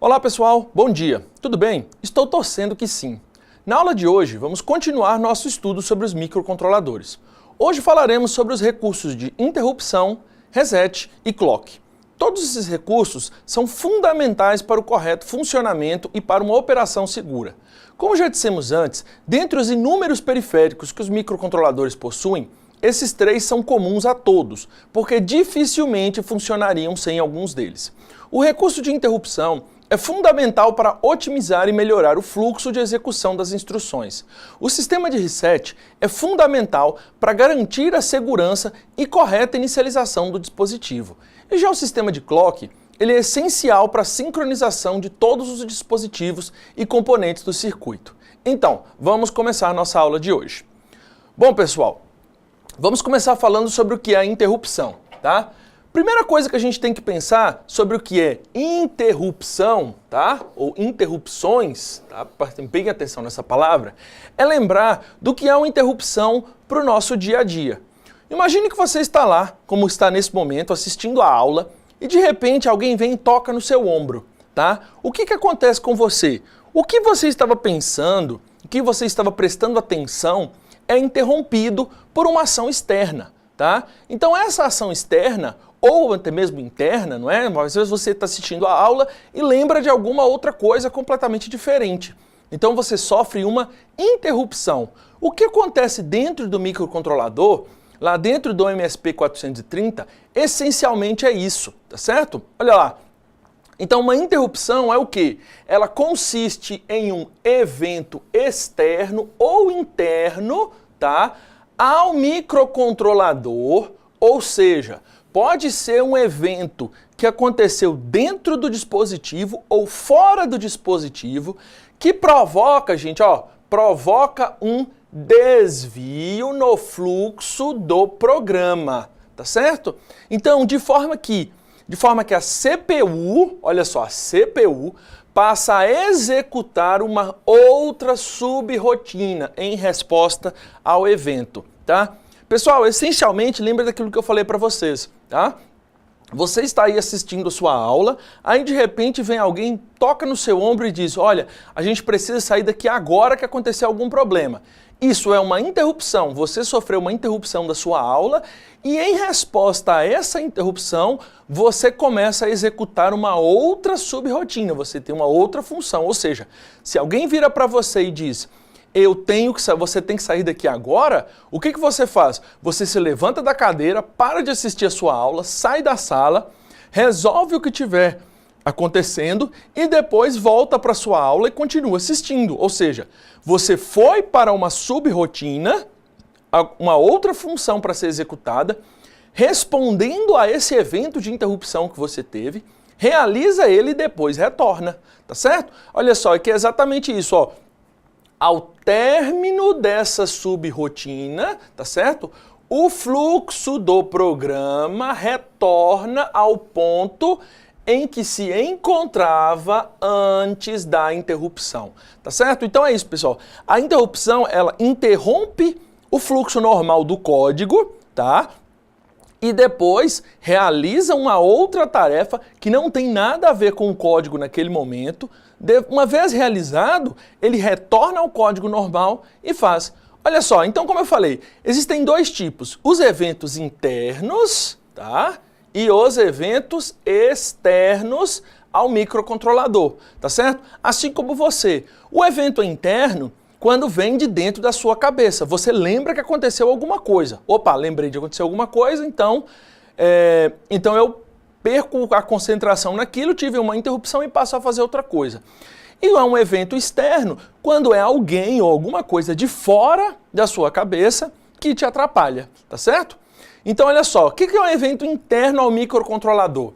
Olá pessoal, bom dia, tudo bem? Estou torcendo que sim. Na aula de hoje vamos continuar nosso estudo sobre os microcontroladores. Hoje falaremos sobre os recursos de interrupção, reset e clock. Todos esses recursos são fundamentais para o correto funcionamento e para uma operação segura. Como já dissemos antes, dentre os inúmeros periféricos que os microcontroladores possuem, esses três são comuns a todos, porque dificilmente funcionariam sem alguns deles. O recurso de interrupção é fundamental para otimizar e melhorar o fluxo de execução das instruções. O sistema de reset é fundamental para garantir a segurança e correta inicialização do dispositivo. E já o sistema de clock, ele é essencial para a sincronização de todos os dispositivos e componentes do circuito. Então, vamos começar nossa aula de hoje. Bom, pessoal, vamos começar falando sobre o que é a interrupção, tá? Primeira coisa que a gente tem que pensar sobre o que é interrupção, tá? Ou interrupções, tá? Prestem bem atenção nessa palavra, é lembrar do que é uma interrupção para o nosso dia a dia. Imagine que você está lá, como está nesse momento, assistindo a aula, e de repente alguém vem e toca no seu ombro, tá? O que acontece com você? O que você estava pensando, o que você estava prestando atenção, é interrompido por uma ação externa, tá? Então essa ação externa, ou até mesmo interna, não é? Às vezes você está assistindo a aula e lembra de alguma outra coisa completamente diferente. Então você sofre uma interrupção. O que acontece dentro do microcontrolador, lá dentro do MSP430, essencialmente é isso, tá certo? Olha lá. Então uma interrupção é o quê? Ela consiste em um evento externo ou interno, tá? Ao microcontrolador, ou seja, pode ser um evento que aconteceu dentro do dispositivo ou fora do dispositivo que provoca, gente, provoca um desvio no fluxo do programa, tá certo? Então, de forma que a CPU, olha só, a CPU passa a executar uma outra subrotina em resposta ao evento, tá? Pessoal, essencialmente, lembra daquilo que eu falei para vocês, tá? Você está aí assistindo a sua aula, aí de repente vem alguém, toca no seu ombro e diz, olha, a gente precisa sair daqui agora que aconteceu algum problema. Isso é uma interrupção, você sofreu uma interrupção da sua aula e em resposta a essa interrupção, você começa a executar uma outra subrotina, você tem uma outra função, ou seja, se alguém vira para você e diz, você tem que sair daqui agora, o que você faz? Você se levanta da cadeira, para de assistir a sua aula, sai da sala, resolve o que tiver acontecendo e depois volta para a sua aula e continua assistindo. Ou seja, você foi para uma subrotina, uma outra função para ser executada, respondendo a esse evento de interrupção que você teve, realiza ele e depois retorna, tá certo? Olha só, é que é exatamente isso, ó. Ao término dessa subrotina, tá certo? O fluxo do programa retorna ao ponto em que se encontrava antes da interrupção, tá certo? Então é isso, pessoal. A interrupção, ela interrompe o fluxo normal do código, tá? E depois realiza uma outra tarefa que não tem nada a ver com o código naquele momento. Uma vez realizado, ele retorna ao código normal e faz. Olha só, então como eu falei, existem dois tipos, os eventos internos, tá? E os eventos externos ao microcontrolador, tá certo? Assim como você. O evento interno, quando vem de dentro da sua cabeça, você lembra que aconteceu alguma coisa. Opa, lembrei de acontecer alguma coisa, então eu perco a concentração naquilo, tive uma interrupção e passo a fazer outra coisa. E é um evento externo quando é alguém ou alguma coisa de fora da sua cabeça que te atrapalha, tá certo? Então olha só, o que é um evento interno ao microcontrolador?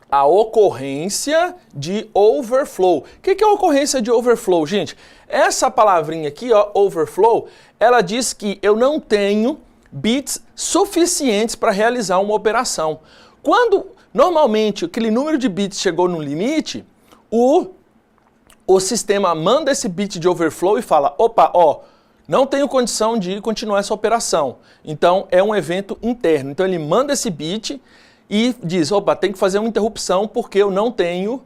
A ocorrência de overflow. O que é a ocorrência de overflow, gente? Essa palavrinha aqui, ó, overflow, ela diz que eu não tenho bits suficientes para realizar uma operação. Quando normalmente aquele número de bits chegou no limite, o sistema manda esse bit de overflow e fala, opa, ó, não tenho condição de continuar essa operação. Então é um evento interno. Então ele manda esse bit e diz, opa, tem que fazer uma interrupção porque eu não tenho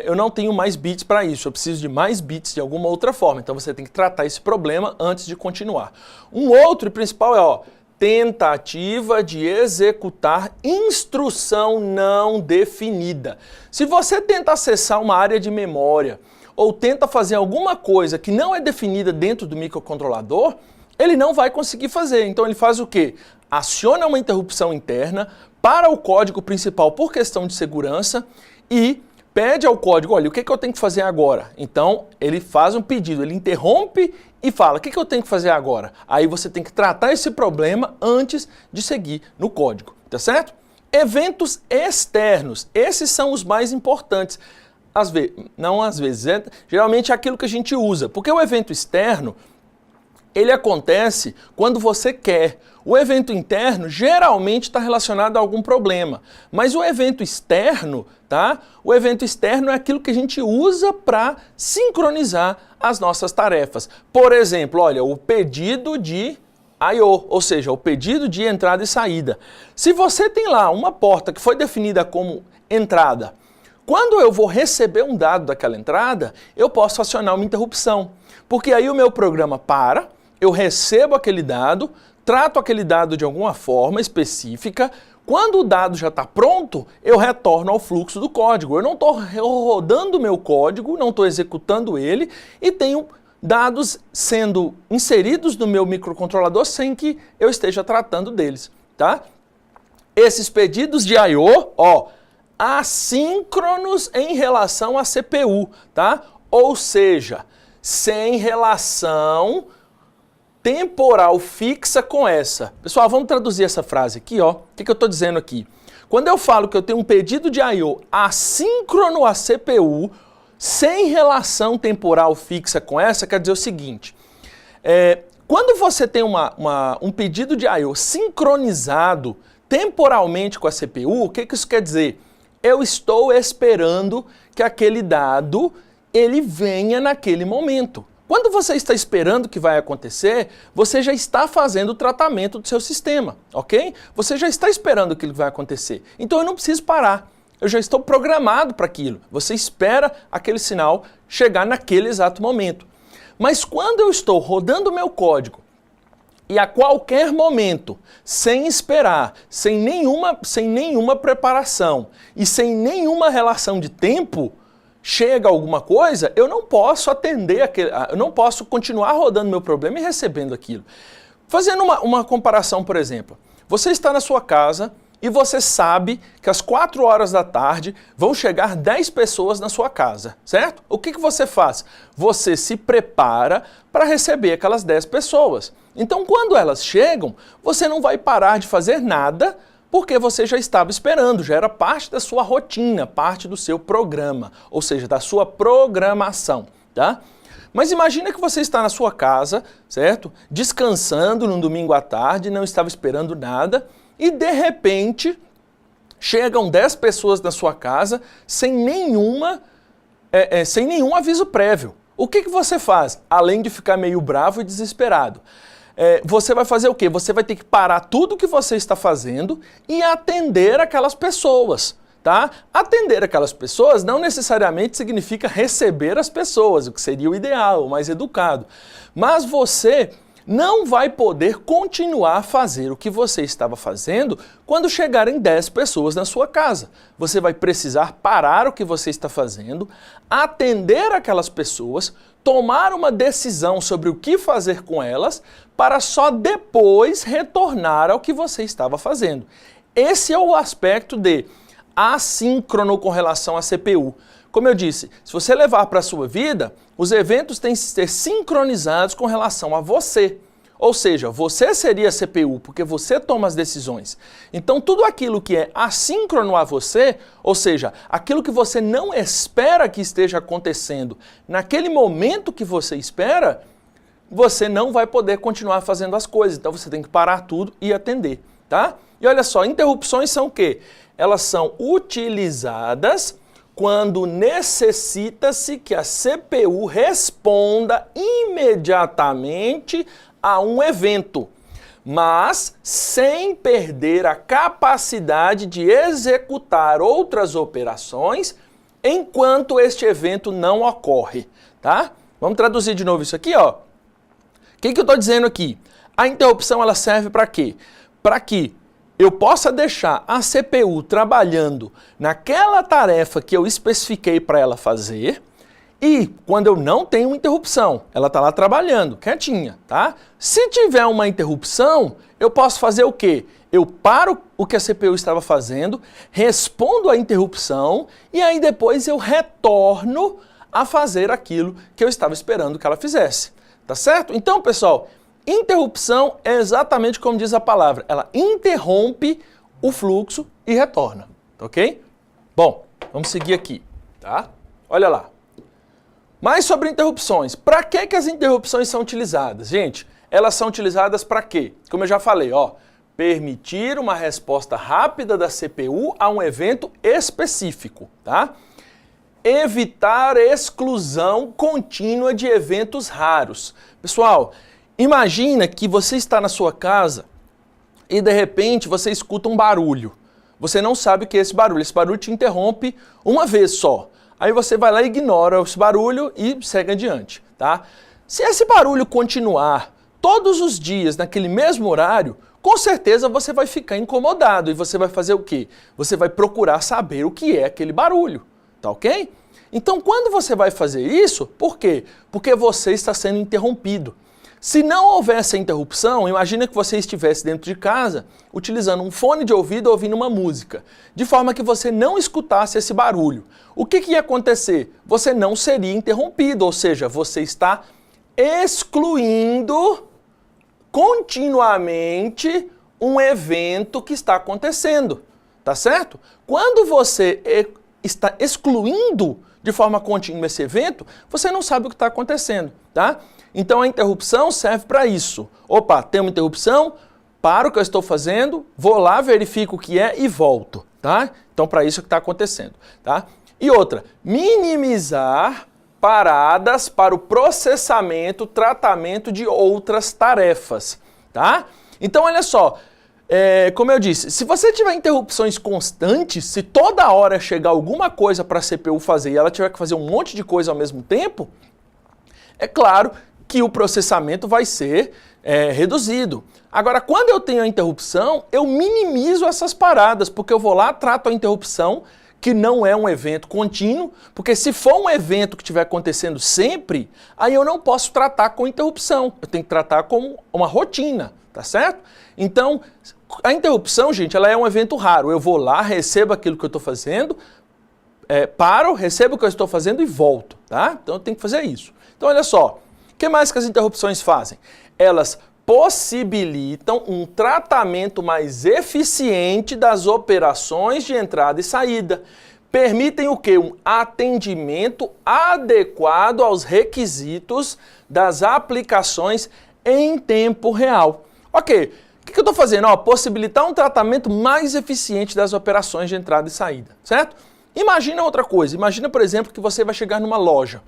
eu não tenho mais bits para isso, eu preciso de mais bits de alguma outra forma. Então você tem que tratar esse problema antes de continuar. Um outro e principal é, tentativa de executar instrução não definida. Se você tenta acessar uma área de memória ou tenta fazer alguma coisa que não é definida dentro do microcontrolador, ele não vai conseguir fazer. Então ele faz o quê? Aciona uma interrupção interna para o código principal por questão de segurança e pede ao código, olha, o que eu tenho que fazer agora? Então ele faz um pedido, ele interrompe e fala, o que eu tenho que fazer agora? Aí você tem que tratar esse problema antes de seguir no código, tá certo? Eventos externos, esses são os mais importantes. Geralmente é aquilo que a gente usa, porque o evento externo, ele acontece quando você quer. O evento interno geralmente está relacionado a algum problema, mas o evento externo, tá? O evento externo é aquilo que a gente usa para sincronizar as nossas tarefas. Por exemplo, olha, o pedido de I/O, ou seja, o pedido de entrada e saída. Se você tem lá uma porta que foi definida como entrada, quando eu vou receber um dado daquela entrada, eu posso acionar uma interrupção, porque aí o meu programa para, eu recebo aquele dado, trato aquele dado de alguma forma específica, quando o dado já está pronto, eu retorno ao fluxo do código. Eu não estou rodando o meu código, não estou executando ele e tenho dados sendo inseridos no meu microcontrolador sem que eu esteja tratando deles, tá? Esses pedidos de I/O, assíncronos em relação à CPU, tá? Ou seja, sem relação temporal fixa com essa. Pessoal, vamos traduzir essa frase aqui, O que eu estou dizendo aqui? Quando eu falo que eu tenho um pedido de I/O assíncrono à CPU, sem relação temporal fixa com essa, quer dizer o seguinte, quando você tem um pedido de I/O sincronizado temporalmente com a CPU, o que isso quer dizer? Eu estou esperando que aquele dado ele venha naquele momento. Quando você está esperando que vai acontecer, você já está fazendo o tratamento do seu sistema, ok? Você já está esperando aquilo que vai acontecer. Então eu não preciso parar. Eu já estou programado para aquilo. Você espera aquele sinal chegar naquele exato momento. Mas quando eu estou rodando o meu código e a qualquer momento, sem esperar, sem nenhuma preparação e sem nenhuma relação de tempo, chega alguma coisa, eu não posso eu não posso continuar rodando meu problema e recebendo aquilo. Fazendo uma comparação, por exemplo, você está na sua casa e você sabe que às 4 horas da tarde vão chegar 10 pessoas na sua casa, certo? O que você faz? Você se prepara para receber aquelas 10 pessoas. Então, quando elas chegam, você não vai parar de fazer nada, porque você já estava esperando, já era parte da sua rotina, parte do seu programa, ou seja, da sua programação, tá? Mas imagina que você está na sua casa, certo? Descansando num domingo à tarde, não estava esperando nada, e de repente chegam 10 pessoas na sua casa sem nenhum aviso prévio. O que você faz? Além de ficar meio bravo e desesperado, você vai fazer o quê? Você vai ter que parar tudo que você está fazendo e atender aquelas pessoas, tá? Atender aquelas pessoas não necessariamente significa receber as pessoas, o que seria o ideal, o mais educado. Mas você não vai poder continuar a fazer o que você estava fazendo quando chegarem 10 pessoas na sua casa. Você vai precisar parar o que você está fazendo, atender aquelas pessoas, tomar uma decisão sobre o que fazer com elas, para só depois retornar ao que você estava fazendo. Esse é o aspecto de assíncrono com relação à CPU. Como eu disse, se você levar para a sua vida, os eventos têm que ser sincronizados com relação a você. Ou seja, você seria a CPU, porque você toma as decisões. Então, tudo aquilo que é assíncrono a você, ou seja, aquilo que você não espera que esteja acontecendo naquele momento que você espera, você não vai poder continuar fazendo as coisas. Então, você tem que parar tudo e atender, tá? E olha só, interrupções são o quê? Elas são utilizadas quando necessita-se que a CPU responda imediatamente a um evento, mas sem perder a capacidade de executar outras operações enquanto este evento não ocorre, tá? Vamos traduzir de novo isso aqui, ó. O que eu estou dizendo aqui? A interrupção ela serve para quê? Para que eu possa deixar a CPU trabalhando naquela tarefa que eu especifiquei para ela fazer e quando eu não tenho interrupção, ela está lá trabalhando, quietinha, tá? Se tiver uma interrupção, eu posso fazer o quê? Eu paro o que a CPU estava fazendo, respondo à interrupção e aí depois eu retorno a fazer aquilo que eu estava esperando que ela fizesse, tá certo? Então, pessoal, interrupção é exatamente como diz a palavra, ela interrompe o fluxo e retorna, tá ok? Bom, vamos seguir aqui, tá? Olha lá. Mais sobre interrupções. Para que as interrupções são utilizadas? Gente, elas são utilizadas para quê? Como eu já falei, ó, permitir uma resposta rápida da CPU a um evento específico, tá? Evitar exclusão contínua de eventos raros. Pessoal, imagina que você está na sua casa e de repente você escuta um barulho. Você não sabe o que é esse barulho te interrompe uma vez só. Aí você vai lá e ignora esse barulho e segue adiante, tá? Se esse barulho continuar todos os dias naquele mesmo horário, com certeza você vai ficar incomodado e você vai fazer o quê? Você vai procurar saber o que é aquele barulho, tá ok? Então quando você vai fazer isso, por quê? Porque você está sendo interrompido. Se não houvesse a interrupção, imagina que você estivesse dentro de casa utilizando um fone de ouvido ouvindo uma música, de forma que você não escutasse esse barulho. O que ia acontecer? Você não seria interrompido, ou seja, você está excluindo continuamente um evento que está acontecendo, tá certo? Quando você está excluindo de forma contínua esse evento, você não sabe o que está acontecendo, tá? Então a interrupção serve para isso. Opa, tem uma interrupção, paro o que eu estou fazendo, vou lá, verifico o que é e volto, tá? Então para isso que está acontecendo, tá? E outra, minimizar paradas para o processamento, tratamento de outras tarefas, tá? Então olha só, como eu disse, se você tiver interrupções constantes, se toda hora chegar alguma coisa para a CPU fazer e ela tiver que fazer um monte de coisa ao mesmo tempo, é claro que o processamento vai ser reduzido. Agora, quando eu tenho a interrupção, eu minimizo essas paradas, porque eu vou lá, trato a interrupção, que não é um evento contínuo, porque se for um evento que estiver acontecendo sempre, aí eu não posso tratar com interrupção, eu tenho que tratar como uma rotina, tá certo? Então, a interrupção, gente, ela é um evento raro. Eu vou lá, recebo aquilo que eu estou fazendo, paro, recebo o que eu estou fazendo e volto, tá? Então eu tenho que fazer isso. Então olha só, o que mais que as interrupções fazem? Elas possibilitam um tratamento mais eficiente das operações de entrada e saída. Permitem o quê? Um atendimento adequado aos requisitos das aplicações em tempo real. Ok, o que eu estou fazendo? Possibilitar um tratamento mais eficiente das operações de entrada e saída, certo? Imagina outra coisa, imagina, por exemplo, que você vai chegar numa loja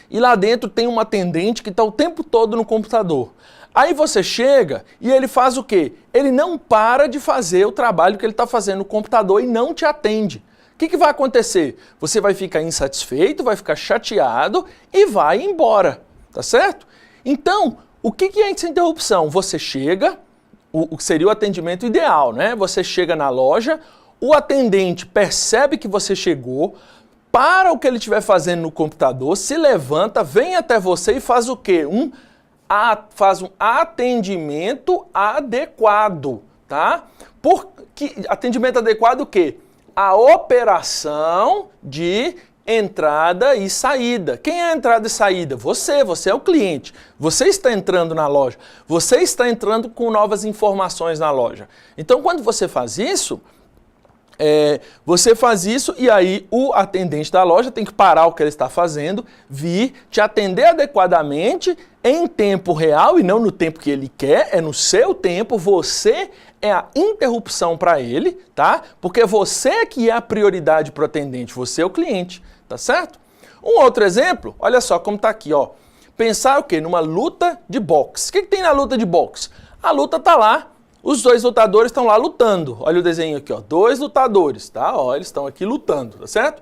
e lá dentro tem um atendente que está o tempo todo no computador. Aí você chega e ele faz o quê? Ele não para de fazer o trabalho que ele está fazendo no computador e não te atende. O que vai acontecer? Você vai ficar insatisfeito, vai ficar chateado e vai embora, tá certo? Então, o que é essa interrupção? Você chega, o que seria o atendimento ideal, né? Você chega na loja, o atendente percebe que você chegou, para o que ele estiver fazendo no computador, se levanta, vem até você e faz o quê? Faz um atendimento adequado, tá? Atendimento adequado o quê? A operação de entrada e saída. Quem é a entrada e saída? Você é o cliente. Você está entrando na loja. Você está entrando com novas informações na loja. Então, quando você faz isso, e aí o atendente da loja tem que parar o que ele está fazendo, vir te atender adequadamente em tempo real e não no tempo que ele quer, é no seu tempo, você é a interrupção para ele, tá? Porque você que é a prioridade para o atendente, você é o cliente, tá certo? Um outro exemplo, olha só como está aqui, ó. Pensar o quê? Numa luta de boxe. O que tem na luta de boxe? A luta está lá. Os dois lutadores estão lá lutando. Olha o desenho aqui, ó. Dois lutadores, tá? Ó, eles estão aqui lutando, tá certo?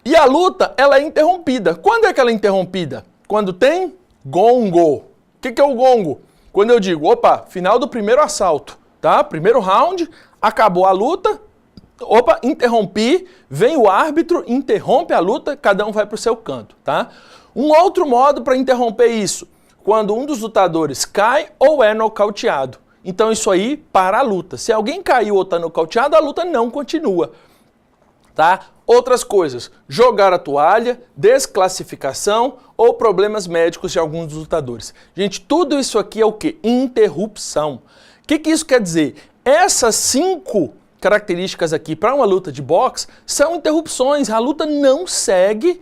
E a luta, ela é interrompida. Quando é que ela é interrompida? Quando tem gongo. O que é o gongo? Quando eu digo, opa, final do primeiro assalto, tá? Primeiro round, acabou a luta, opa, interrompi, vem o árbitro, interrompe a luta, cada um vai para o seu canto, tá? Um outro modo para interromper isso, quando um dos lutadores cai ou é nocauteado. Então isso aí para a luta. Se alguém caiu ou está nocauteado, a luta não continua, tá? Outras coisas, jogar a toalha, desclassificação ou problemas médicos de alguns dos lutadores. Gente, tudo isso aqui é o quê? Interrupção. O que isso quer dizer? Essas 5 características aqui para uma luta de boxe são interrupções. A luta não segue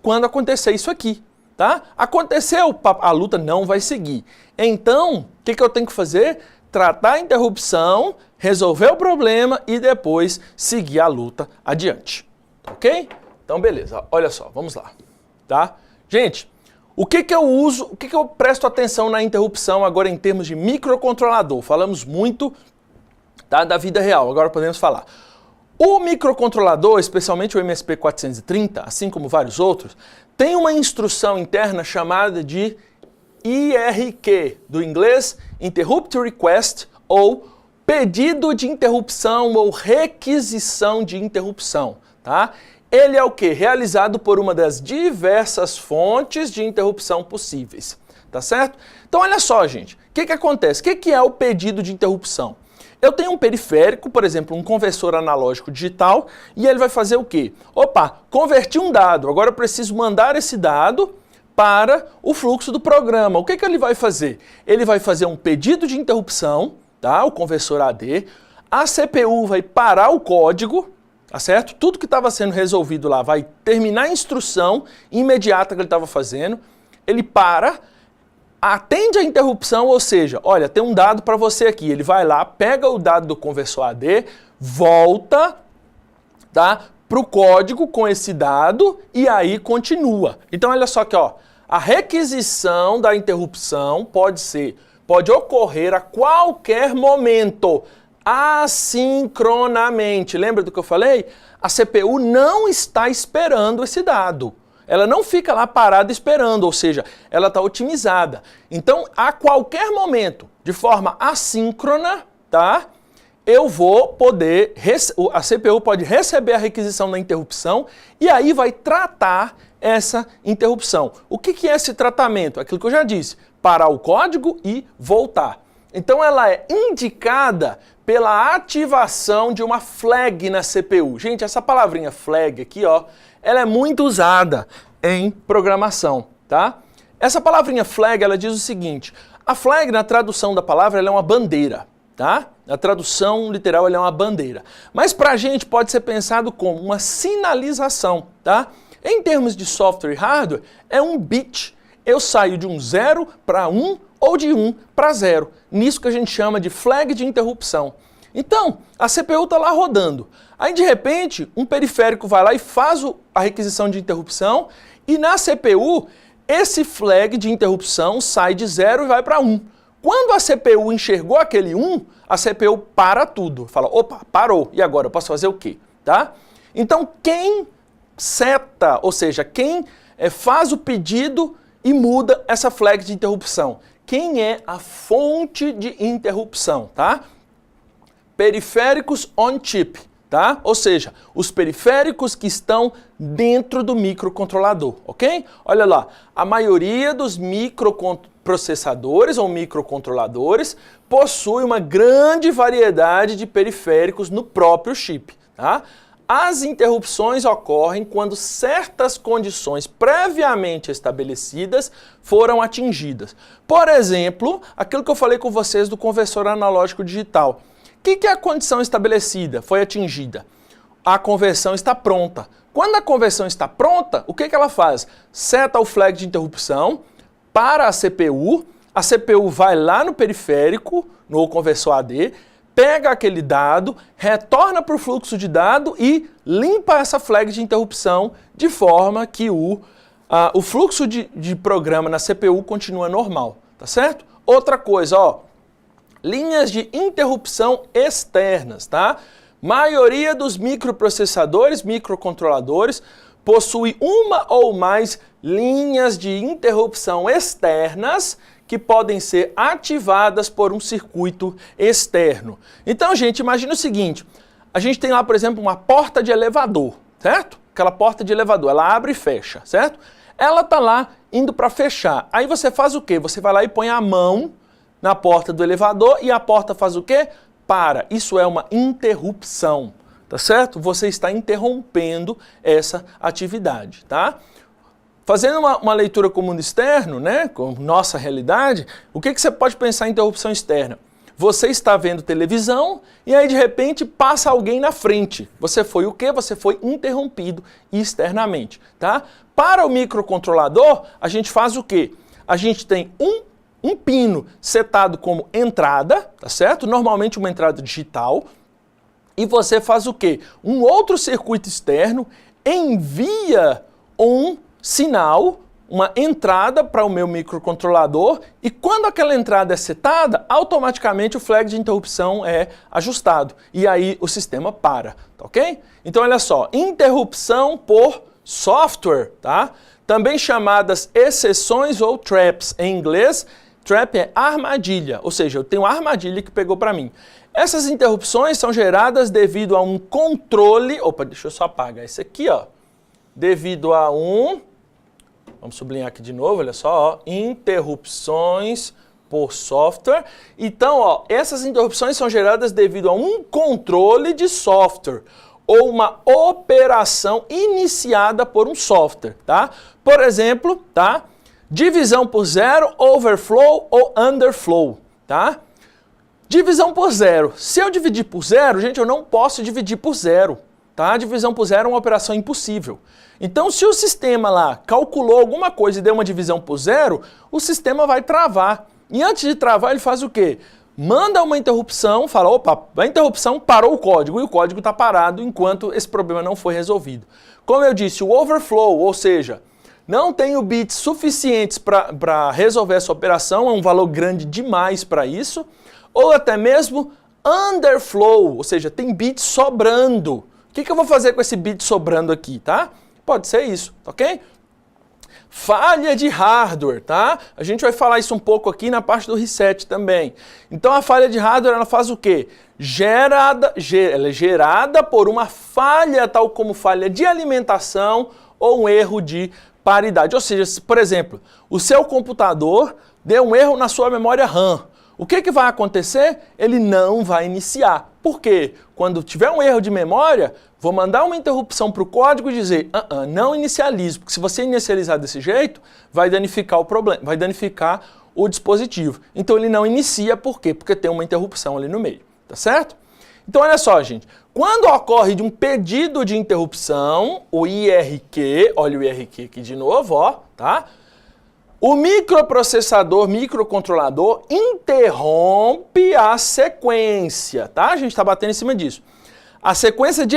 quando acontecer isso aqui, tá? Aconteceu, a luta não vai seguir. Então, o que eu tenho que fazer? Tratar a interrupção, resolver o problema e depois seguir a luta adiante, ok? Então, beleza, olha só, vamos lá, tá? Gente, o que eu uso, o que eu presto atenção na interrupção agora em termos de microcontrolador? Falamos muito, tá, da vida real, agora podemos falar. O microcontrolador, especialmente o MSP430, assim como vários outros, tem uma instrução interna chamada de IRQ, do inglês Interrupt Request, ou pedido de interrupção ou requisição de interrupção, tá? Ele é o quê? Realizado por uma das diversas fontes de interrupção possíveis, tá certo? Então olha só, gente, o que acontece? O que é o pedido de interrupção? Eu tenho um periférico, por exemplo, um conversor analógico digital, e ele vai fazer o quê? Opa, converti um dado, agora eu preciso mandar esse dado para o fluxo do programa. O que ele vai fazer? Ele vai fazer um pedido de interrupção, tá? O conversor AD, a CPU vai parar o código, tá certo? Tudo que estava sendo resolvido lá vai terminar a instrução imediata que ele estava fazendo, ele para, atende a interrupção, ou seja, olha, tem um dado para você aqui, ele vai lá, pega o dado do conversor AD, volta, tá? Para o código com esse dado e aí continua. Então olha só aqui, ó, a requisição da interrupção pode ocorrer a qualquer momento, assincronamente. Lembra do que eu falei? A CPU não está esperando esse dado. Ela não fica lá parada esperando, ou seja, ela está otimizada. Então, a qualquer momento, de forma assíncrona, tá? Eu vou poder, a CPU pode receber a requisição da interrupção e aí vai tratar essa interrupção. O que é esse tratamento? Aquilo que eu já disse, parar o código e voltar. Então ela é indicada pela ativação de uma flag na CPU. Gente, essa palavrinha flag aqui, ó, ela é muito usada em programação, tá? Essa palavrinha flag, ela diz o seguinte, a flag na tradução da palavra, ela é uma bandeira. Tá? A tradução literal ela é uma bandeira. Mas para a gente pode ser pensado como uma sinalização. Tá? Em termos de software e hardware, é um bit. Eu saio de um 0 para 1 ou de 1 para 0. Nisso que a gente chama de flag de interrupção. Então, a CPU está lá rodando. Aí, de repente, um periférico vai lá e faz a requisição de interrupção e na CPU, esse flag de interrupção sai de 0 e vai para 1. Quando a CPU enxergou aquele 1, a CPU para tudo. Fala, opa, parou. E agora, eu posso fazer o quê? Tá? Então, quem seta, ou seja, quem faz o pedido e muda essa flag de interrupção? Quem é a fonte de interrupção? Tá? Periféricos on-chip. Tá? Ou seja, os periféricos que estão dentro do microcontrolador, ok? Olha lá, a maioria dos microprocessadores ou microcontroladores possui uma grande variedade de periféricos no próprio chip, tá? As interrupções ocorrem quando certas condições previamente estabelecidas foram atingidas. Por exemplo, aquilo que eu falei com vocês do conversor analógico digital. O que é a condição estabelecida? Foi atingida. A conversão está pronta. Quando a conversão está pronta, o que ela faz? Seta o flag de interrupção para a CPU vai lá no periférico, no conversor AD, pega aquele dado, retorna para o fluxo de dado e limpa essa flag de interrupção de forma que o fluxo de programa na CPU continua normal, tá certo? Outra coisa, ó. Linhas de interrupção externas, tá? Maioria dos microprocessadores, microcontroladores, possui uma ou mais linhas de interrupção externas que podem ser ativadas por um circuito externo. Então, gente, imagina o seguinte, a gente tem lá, por exemplo, uma porta de elevador, certo? Aquela porta de elevador, ela abre e fecha, certo? Ela tá lá indo para fechar. Aí você faz o quê? Você vai lá e põe a mão na porta do elevador e a porta faz o quê? Para. Isso é uma interrupção, tá certo? Você está interrompendo essa atividade, tá? Fazendo uma leitura com o mundo externo, né, com nossa realidade, o que você pode pensar em interrupção externa? Você está vendo televisão e aí de repente passa alguém na frente. Você foi o quê? Você foi interrompido externamente, tá? Para o microcontrolador, a gente faz o quê? A gente tem um pino setado como entrada, tá certo? Normalmente uma entrada digital. E você faz o quê? Um outro circuito externo envia um sinal, uma entrada para o meu microcontrolador e quando aquela entrada é setada, automaticamente o flag de interrupção é ajustado e aí o sistema para, tá ok? Então olha só, interrupção por software, tá? Também chamadas exceções ou traps. Em inglês, trap é armadilha, ou seja, eu tenho uma armadilha que pegou para mim. Essas interrupções são geradas devido a um controle, opa, deixa eu só apagar isso aqui, ó, devido a vamos sublinhar aqui de novo, olha só, ó, interrupções por software. Então, ó, essas interrupções são geradas devido a um controle de software ou uma operação iniciada por um software, tá? Por exemplo, tá? Divisão por zero, overflow ou underflow, tá? Divisão por zero. Se eu dividir por zero, gente, eu não posso dividir por zero. Tá? Divisão por zero é uma operação impossível. Então, se o sistema lá calculou alguma coisa e deu uma divisão por zero, o sistema vai travar. E antes de travar, ele faz o quê? Manda uma interrupção, fala, opa, a interrupção parou o código e o código está parado enquanto esse problema não foi resolvido. Como eu disse, o overflow, ou seja, não tenho bits suficientes para resolver essa operação, é um valor grande demais para isso, ou até mesmo underflow, ou seja, tem bits sobrando. O que eu vou fazer com esse bit sobrando aqui, tá? Pode ser isso, ok? Falha de hardware, tá? A gente vai falar isso um pouco aqui na parte do reset também. Então a falha de hardware, ela faz o quê? Ela é gerada por uma falha, tal como falha de alimentação ou um erro de paridade. Ou seja, por exemplo, o seu computador deu um erro na sua memória RAM. O que vai acontecer? Ele não vai iniciar. Por quê? Quando tiver um erro de memória, vou mandar uma interrupção para o código e dizer, não inicialize, porque se você inicializar desse jeito, vai danificar o problema, vai danificar o dispositivo. Então ele não inicia, por quê? Porque tem uma interrupção ali no meio, tá certo? Então olha só, gente, quando ocorre de um pedido de interrupção, o IRQ, olha o IRQ aqui de novo, ó, tá? O microprocessador, microcontrolador, interrompe a sequência, tá? A gente está batendo em cima disso. A sequência de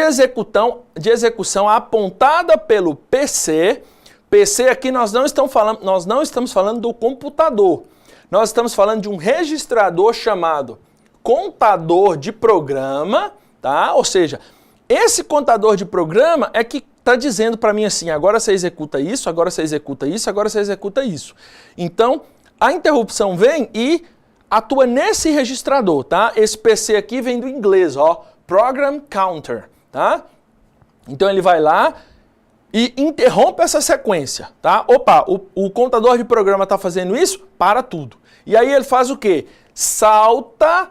execução apontada pelo PC, PC aqui nós não estamos falando do computador, nós estamos falando de um registrador chamado contador de programa, tá? Ou seja, esse contador de programa é que está dizendo para mim assim, agora você executa isso, agora você executa isso, agora você executa isso. Então, a interrupção vem e atua nesse registrador, tá? Esse PC aqui vem do inglês, ó, Program Counter, tá? Então ele vai lá e interrompe essa sequência, tá? Opa, o contador de programa está fazendo isso, para tudo. E aí ele faz o quê? Salta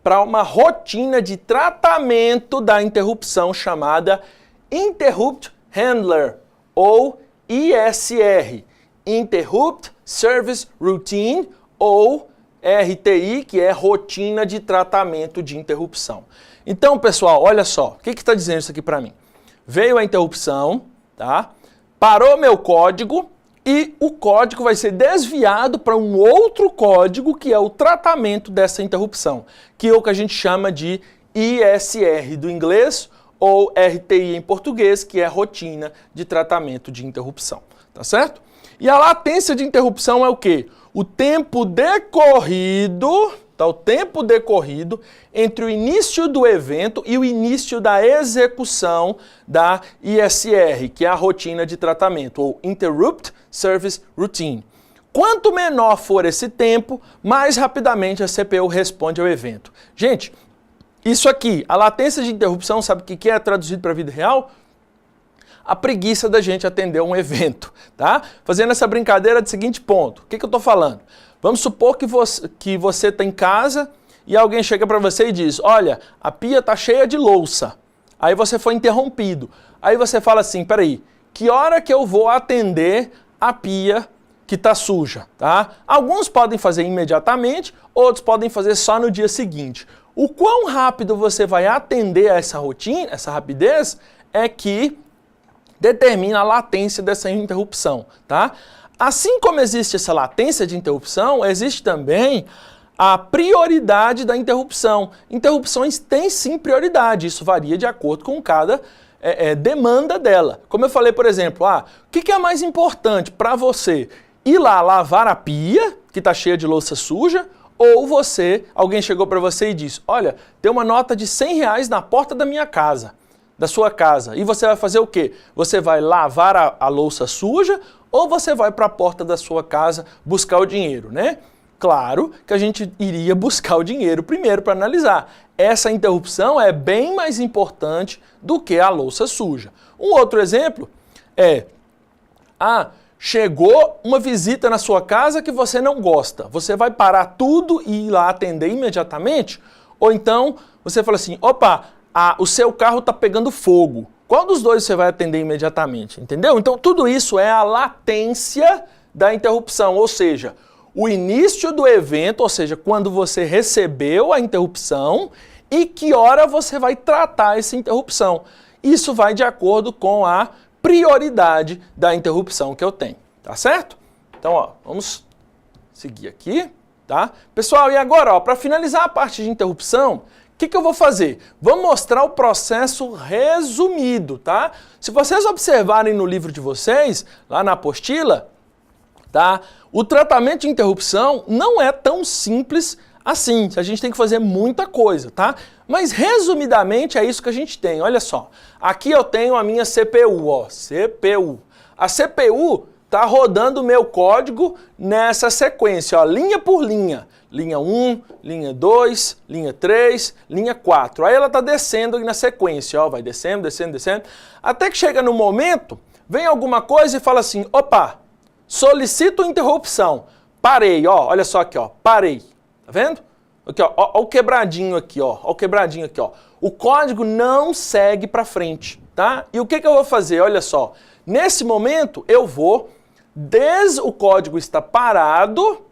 para uma rotina de tratamento da interrupção chamada Interrupt Handler, ou ISR, Interrupt Service Routine, ou RTI, que é rotina de tratamento de interrupção. Então, pessoal, olha só, o que está dizendo isso aqui para mim? Veio a interrupção, tá? Parou meu código e o código vai ser desviado para um outro código que é o tratamento dessa interrupção, que é o que a gente chama de ISR do inglês, ou RTI em português, que é rotina de tratamento de interrupção, tá certo? E a latência de interrupção é o quê? O tempo decorrido, tá? O tempo decorrido entre o início do evento e o início da execução da ISR, que é a rotina de tratamento, ou Interrupt Service Routine. Quanto menor for esse tempo, mais rapidamente a CPU responde ao evento. Gente, isso aqui, a latência de interrupção, sabe o que é traduzido para a vida real? A preguiça da gente atender um evento, tá? Fazendo essa brincadeira do seguinte ponto. O que eu estou falando? Vamos supor que você está em casa e alguém chega para você e diz, olha, a pia está cheia de louça. Aí você foi interrompido. Aí você fala assim, peraí, que hora que eu vou atender a pia que está suja, tá? Alguns podem fazer imediatamente, outros podem fazer só no dia seguinte. O quão rápido você vai atender a essa rotina, essa rapidez, é que determina a latência dessa interrupção, tá? Assim como existe essa latência de interrupção, existe também a prioridade da interrupção. Interrupções têm sim prioridade, isso varia de acordo com cada demanda dela. Como eu falei, por exemplo, o que é mais importante para você? Ir lá lavar a pia, que está cheia de louça suja, ou alguém chegou para você e disse, olha, tem uma nota de R$100 na porta da minha casa, da sua casa, e você vai fazer o quê? Você vai lavar a louça suja ou você vai para a porta da sua casa buscar o dinheiro, né? Claro que a gente iria buscar o dinheiro primeiro para analisar. Essa interrupção é bem mais importante do que a louça suja. Um outro exemplo é, chegou uma visita na sua casa que você não gosta. Você vai parar tudo e ir lá atender imediatamente? Ou então você fala assim, opa, o seu carro está pegando fogo. Qual dos dois você vai atender imediatamente? Entendeu? Então tudo isso é a latência da interrupção, ou seja, o início do evento, ou seja, quando você recebeu a interrupção e que hora você vai tratar essa interrupção. Isso vai de acordo com a prioridade da interrupção que eu tenho, tá certo? Então, vamos seguir aqui, tá? Pessoal, e agora, para finalizar a parte de interrupção, o que eu vou fazer? Vou mostrar o processo resumido, tá? Se vocês observarem no livro de vocês, lá na apostila, tá? O tratamento de interrupção não é tão simples assim, a gente tem que fazer muita coisa, tá? Mas resumidamente é isso que a gente tem, olha só. Aqui eu tenho a minha CPU, CPU. A CPU tá rodando o meu código nessa sequência, linha por linha. Linha 1, linha 2, linha 3, linha 4. Aí ela tá descendo na sequência, vai descendo, descendo, descendo. Até que chega no momento, vem alguma coisa e fala assim, opa, solicito interrupção. Parei, olha só aqui, parei. Tá vendo? Aqui, ó o quebradinho aqui, ó o quebradinho aqui, ó. O código não segue para frente, tá? E o que eu vou fazer? Olha só. Nesse momento, eu vou, desde o código está parado,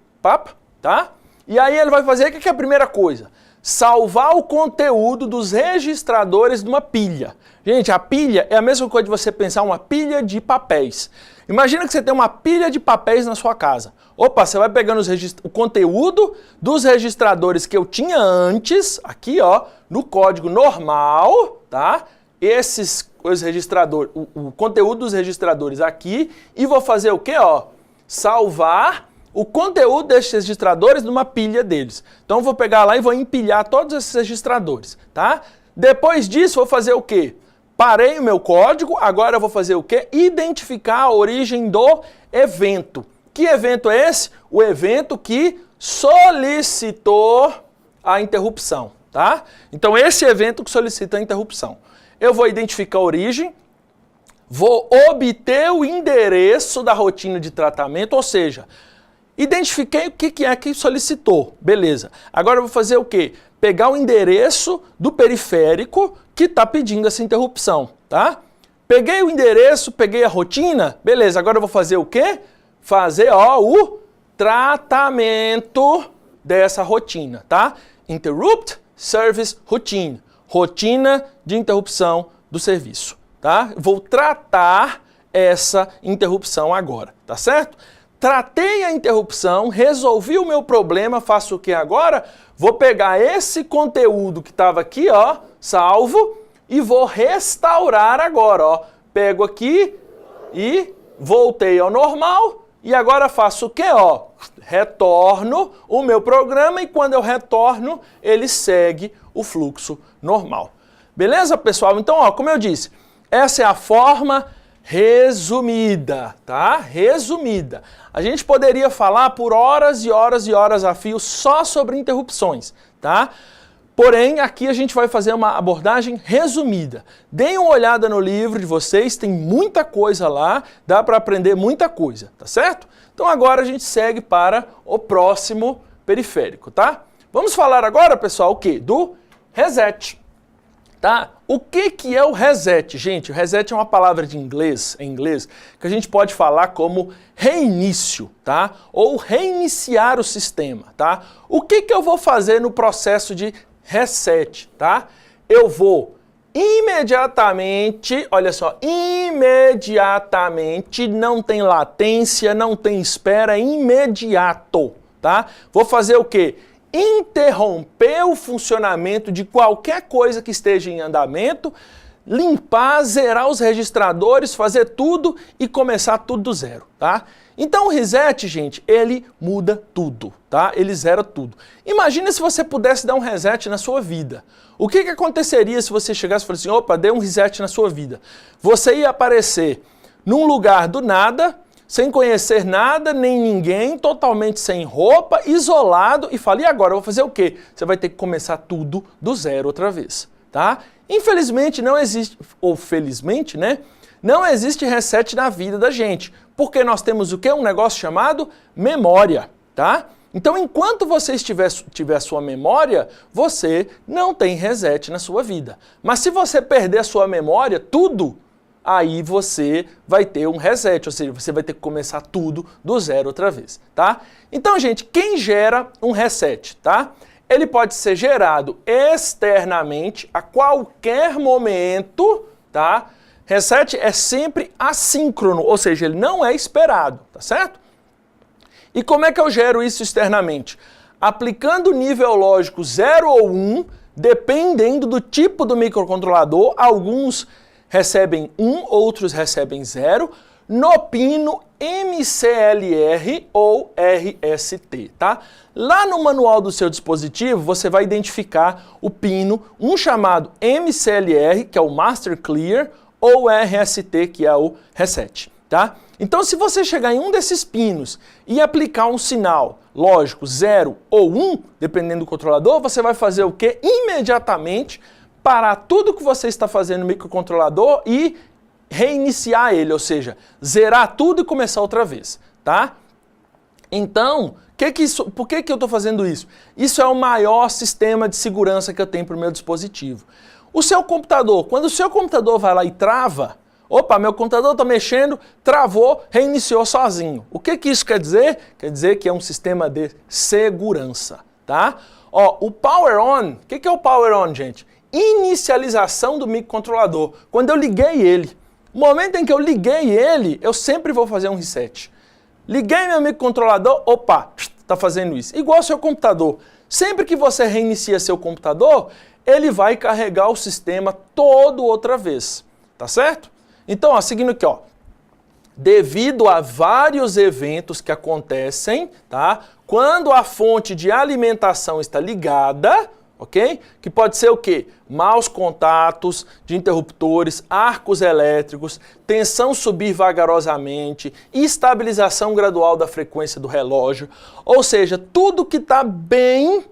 tá? E aí ele vai fazer, o que é a primeira coisa? Salvar o conteúdo dos registradores de uma pilha. Gente, a pilha é a mesma coisa de você pensar uma pilha de papéis. Imagina que você tem uma pilha de papéis na sua casa. Opa, você vai pegando o conteúdo dos registradores que eu tinha antes, aqui no código normal, tá? Os registradores, o conteúdo dos registradores aqui, e vou fazer o quê? Salvar o conteúdo desses registradores numa pilha deles. Então eu vou pegar lá e vou empilhar todos esses registradores, tá? Depois disso, vou fazer o quê? Parei o meu código, agora eu vou fazer o quê? Identificar a origem do evento. Que evento é esse? O evento que solicitou a interrupção, tá? Então esse evento que solicita a interrupção. Eu vou identificar a origem, vou obter o endereço da rotina de tratamento, ou seja, identifiquei o que é que solicitou, beleza. Agora eu vou fazer o quê? Pegar o endereço do periférico que está pedindo essa interrupção, tá? Peguei o endereço, peguei a rotina, beleza. Agora eu vou fazer o quê? Fazer o tratamento dessa rotina, tá? Interrupt Service Routine, rotina de interrupção do serviço, tá? Vou tratar essa interrupção agora, tá certo? Tratei a interrupção, resolvi o meu problema, faço o que agora? Vou pegar esse conteúdo que estava aqui, salvo, e vou restaurar agora, Pego aqui e voltei ao normal e agora faço o quê? Ó, retorno o meu programa e quando eu retorno, ele segue o fluxo normal. Beleza, pessoal? Então, ó, como eu disse, essa é a forma resumida, tá? Resumida. A gente poderia falar por horas e horas e horas a fio só sobre interrupções, tá? Porém, aqui a gente vai fazer uma abordagem resumida. Deem uma olhada no livro de vocês, tem muita coisa lá, dá para aprender muita coisa, tá certo? Então agora a gente segue para o próximo periférico, tá? Vamos falar agora, pessoal, o quê? Do reset. Tá? O que é o reset? Gente, o reset é uma palavra em inglês, que a gente pode falar como reinício, tá? Ou reiniciar o sistema, tá? O que eu vou fazer no processo de reset, tá? Eu vou imediatamente, olha só, imediatamente, não tem latência, não tem espera, é imediato, tá? Vou fazer o quê? Interromper o funcionamento de qualquer coisa que esteja em andamento, limpar, zerar os registradores, fazer tudo e começar tudo do zero, tá? Então o reset, gente, ele muda tudo, tá? Ele zera tudo. Imagina se você pudesse dar um reset na sua vida. O que aconteceria se você chegasse e falasse assim, opa, dei um reset na sua vida? Você ia aparecer num lugar do nada, sem conhecer nada, nem ninguém, totalmente sem roupa, isolado, e fala, e agora, eu vou fazer o quê? Você vai ter que começar tudo do zero outra vez, tá? Infelizmente não existe, ou felizmente, né? Não existe reset na vida da gente, porque nós temos o quê? Um negócio chamado memória, tá? Então, enquanto você tiver sua memória, você não tem reset na sua vida. Mas se você perder a sua memória, tudo, aí você vai ter um reset, ou seja, você vai ter que começar tudo do zero outra vez, tá? Então, gente, quem gera um reset, tá? Ele pode ser gerado externamente a qualquer momento, tá? Reset é sempre assíncrono, ou seja, ele não é esperado, tá certo? E como é que eu gero isso externamente? Aplicando nível lógico 0 ou 1, dependendo do tipo do microcontrolador, alguns recebem 1, outros recebem 0, no pino MCLR ou RST, tá? Lá no manual do seu dispositivo, você vai identificar o pino, um chamado MCLR, que é o Master Clear, ou RST, que é o Reset, tá? Então, se você chegar em um desses pinos e aplicar um sinal, lógico, 0 ou 1, dependendo do controlador, você vai fazer o quê? Imediatamente parar tudo que você está fazendo no microcontrolador e reiniciar ele, ou seja, zerar tudo e começar outra vez, tá? Então, por que eu estou fazendo isso? Isso é o maior sistema de segurança que eu tenho para o meu dispositivo. O seu computador, quando o seu computador vai lá e trava, opa, meu computador está mexendo, travou, reiniciou sozinho. O que isso quer dizer? Quer dizer que é um sistema de segurança, tá? Ó, o Power On, o que é o Power On, gente? Inicialização do microcontrolador. Quando eu liguei ele, no momento em que eu liguei ele, eu sempre vou fazer um reset. Liguei meu microcontrolador, opa, está fazendo isso. Igual ao seu computador. Sempre que você reinicia seu computador, ele vai carregar o sistema todo outra vez. Tá certo? Então, ó, seguindo aqui, ó. Devido a vários eventos que acontecem, tá? Quando a fonte de alimentação está ligada, ok? Que pode ser o quê? Maus contatos de interruptores, arcos elétricos, tensão subir vagarosamente, estabilização gradual da frequência do relógio, ou seja, tudo que está bem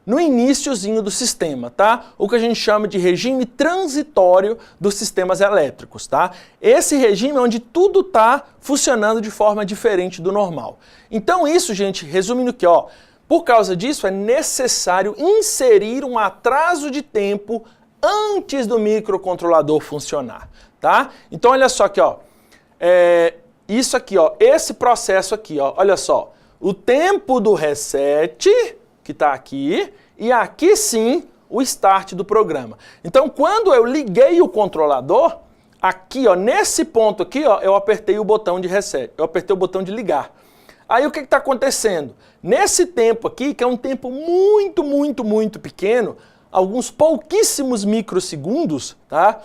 no iniciozinho do sistema, tá? O que a gente chama de regime transitório dos sistemas elétricos, tá? Esse regime é onde tudo está funcionando de forma diferente do normal. Então isso, gente, resumindo aqui, ó, por causa disso é necessário inserir um atraso de tempo antes do microcontrolador funcionar, tá? Então olha só aqui, ó, isso aqui, ó, esse processo aqui, ó, olha só, o tempo do reset que está aqui, e aqui sim o start do programa. Então, quando eu liguei o controlador, aqui, ó, nesse ponto aqui, ó, eu apertei o botão de reset, eu apertei o botão de ligar. Aí o que está acontecendo? Nesse tempo aqui, que é um tempo muito pequeno, alguns pouquíssimos microsegundos, tá?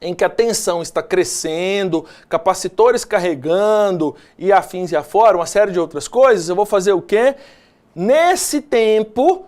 em que a tensão está crescendo, capacitores carregando e afins e afora, uma série de outras coisas, eu vou fazer o quê? Nesse tempo,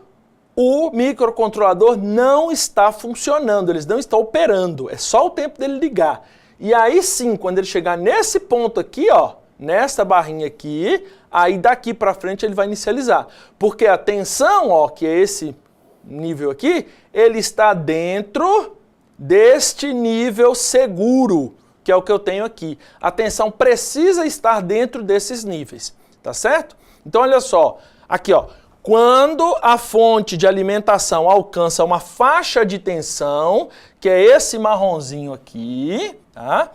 o microcontrolador não está funcionando, eles não estão operando, é só o tempo dele ligar. E aí sim, quando ele chegar nesse ponto aqui, ó, nessa barrinha aqui, aí daqui para frente ele vai inicializar. Porque a tensão, ó, que é esse nível aqui, ele está dentro deste nível seguro, que é o que eu tenho aqui. A tensão precisa estar dentro desses níveis, tá certo? Então olha só, aqui ó, quando a fonte de alimentação alcança uma faixa de tensão, que é esse marronzinho aqui, tá?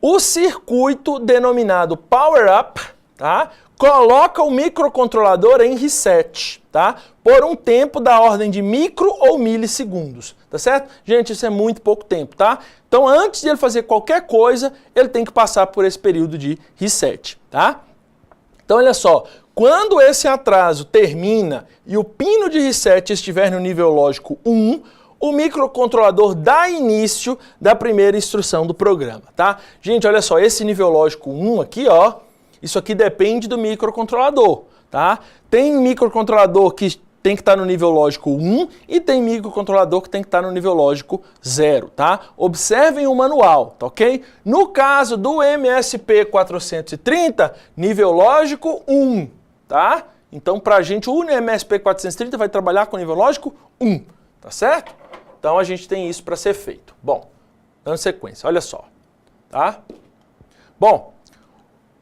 O circuito denominado Power Up, tá? Coloca o microcontrolador em reset, tá? Por um tempo da ordem de micro ou milissegundos, tá certo? Gente, isso é muito pouco tempo, tá? Então, antes de ele fazer qualquer coisa, ele tem que passar por esse período de reset, tá? Então, olha só, quando esse atraso termina e o pino de reset estiver no nível lógico 1, o microcontrolador dá início da primeira instrução do programa, tá? Gente, olha só, esse nível lógico 1 aqui, ó, isso aqui depende do microcontrolador, tá? Tem microcontrolador que tem que estar no nível lógico 1 e tem microcontrolador que tem que estar no nível lógico 0, tá? Observem o manual, tá ok? No caso do MSP430, nível lógico 1, tá? Então, pra gente, o MSP430 vai trabalhar com nível lógico 1, tá certo? Então, a gente tem isso para ser feito. Bom, dando sequência, olha só, tá? Bom,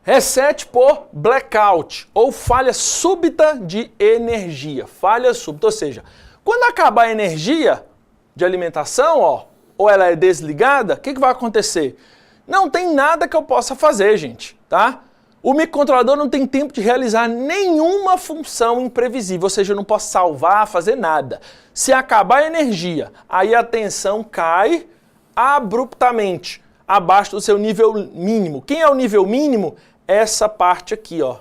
reset por blackout, ou falha súbita de energia. Falha súbita, ou seja, quando acabar a energia de alimentação, ó, ou ela é desligada, o que vai acontecer? Não tem nada que eu possa fazer, gente, tá? O microcontrolador não tem tempo de realizar nenhuma função imprevisível, ou seja, eu não posso salvar, fazer nada. Se acabar a energia, aí a tensão cai abruptamente, abaixo do seu nível mínimo. Quem é o nível mínimo? Essa parte aqui, ó.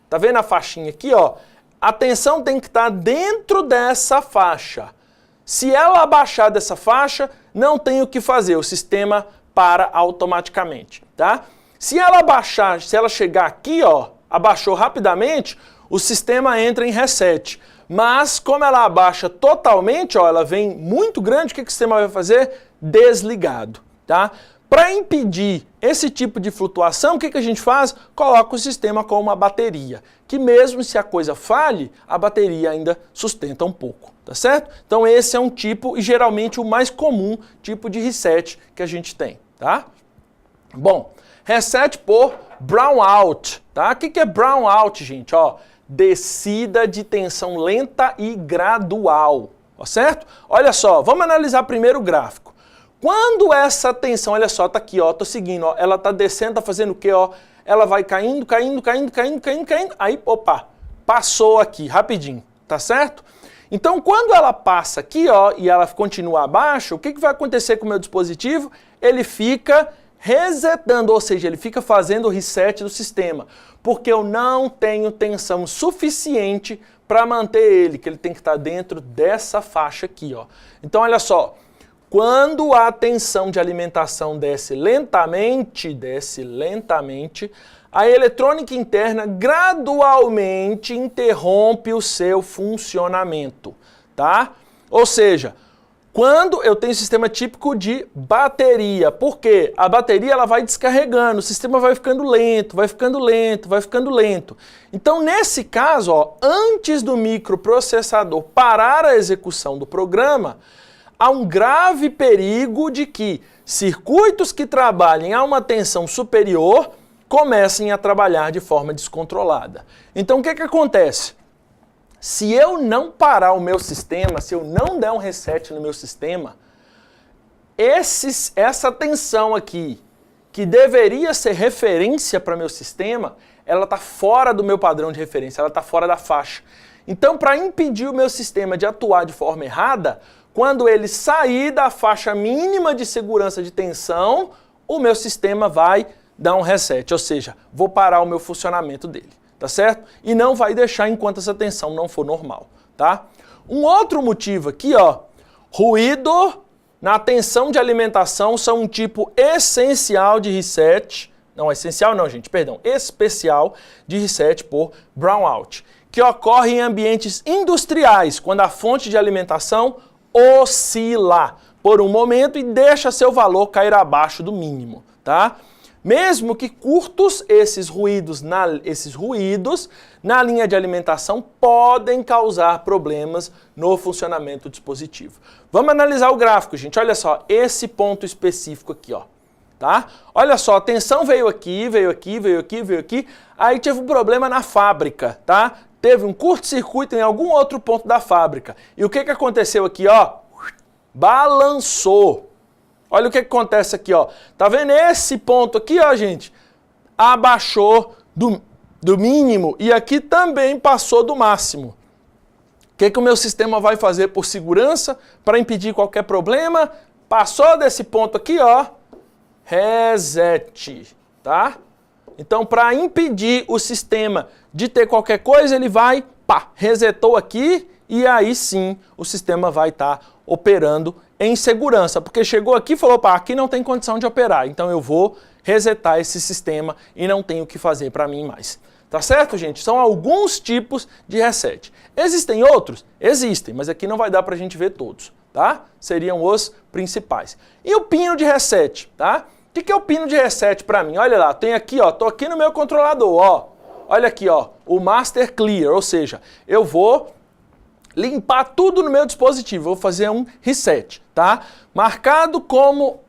Tá vendo a faixinha aqui, ó? A tensão tem que estar dentro dessa faixa. Se ela abaixar dessa faixa, não tem o que fazer, o sistema para automaticamente, tá? Se ela abaixar, se ela chegar aqui, ó, abaixou rapidamente, o sistema entra em reset. Mas como ela abaixa totalmente, ó, ela vem muito grande, o que o sistema vai fazer? Desligado, tá? Para impedir esse tipo de flutuação, o que a gente faz? Coloca o sistema com uma bateria, que mesmo se a coisa falhe, a bateria ainda sustenta um pouco, tá certo? Então esse é um tipo, e geralmente o mais comum tipo de reset que a gente tem, tá? Bom, reset por brownout, tá? O que é brownout, gente? Ó, descida de tensão lenta e gradual, tá certo? Olha só, vamos analisar primeiro o gráfico. Quando essa tensão, olha só, tá aqui, ó, tô seguindo, ó, ela tá descendo, tá fazendo o quê, ó? Ela vai caindo, caindo, caindo, caindo, caindo, caindo, aí, opa, passou aqui, rapidinho, tá certo? Então, quando ela passa aqui, ó, e ela continua abaixo, o que vai acontecer com o meu dispositivo? Ele fica resetando, ou seja, ele fica fazendo o reset do sistema, porque eu não tenho tensão suficiente para manter ele, que ele tem que estar dentro dessa faixa aqui, ó. Então, olha só, quando a tensão de alimentação desce lentamente, a eletrônica interna gradualmente interrompe o seu funcionamento, tá? Ou seja, quando eu tenho sistema típico de bateria, por quê? A bateria ela vai descarregando, o sistema vai ficando lento, vai ficando lento, vai ficando lento. Então, nesse caso, ó, antes do microprocessador parar a execução do programa, há um grave perigo de que circuitos que trabalhem a uma tensão superior comecem a trabalhar de forma descontrolada. Então, o que acontece? Se eu não parar o meu sistema, se eu não der um reset no meu sistema, essa tensão aqui, que deveria ser referência para meu sistema, ela está fora do meu padrão de referência, ela está fora da faixa. Então, para impedir o meu sistema de atuar de forma errada, quando ele sair da faixa mínima de segurança de tensão, o meu sistema vai dar um reset, ou seja, vou parar o meu funcionamento dele, tá certo? E não vai deixar enquanto essa tensão não for normal, tá? Um outro motivo aqui, ó, ruído na tensão de alimentação são um tipo essencial de reset, não essencial não, gente, perdão, especial de reset por brownout, que ocorre em ambientes industriais, quando a fonte de alimentação oscila por um momento e deixa seu valor cair abaixo do mínimo, tá? Mesmo que curtos, esses ruídos na linha de alimentação podem causar problemas no funcionamento do dispositivo. Vamos analisar o gráfico, gente. Olha só, esse ponto específico aqui, ó. Tá? Olha só, a tensão veio aqui, aí teve um problema na fábrica, tá? Teve um curto-circuito em algum outro ponto da fábrica. E o que aconteceu aqui, ó? Balançou. Olha o que acontece aqui, ó. Tá vendo esse ponto aqui, ó, gente? Abaixou do mínimo e aqui também passou do máximo. O que o meu sistema vai fazer por segurança para impedir qualquer problema? Passou desse ponto aqui, ó. Reset, tá? Então, para impedir o sistema de ter qualquer coisa, ele vai, pá, resetou aqui e aí sim o sistema vai estar operando em segurança, porque chegou aqui e falou, pá, aqui não tem condição de operar, então eu vou resetar esse sistema e não tenho o que fazer para mim mais. Tá certo, gente? São alguns tipos de reset. Existem outros? Existem, mas aqui não vai dar para a gente ver todos, tá? Seriam os principais. E o pino de reset, tá? O que é o pino de reset para mim? Olha lá, tem aqui, ó, tô aqui no meu controlador, ó. Olha aqui, ó, o Master Clear, ou seja, eu vou limpar tudo no meu dispositivo, vou fazer um reset, tá? Marcado como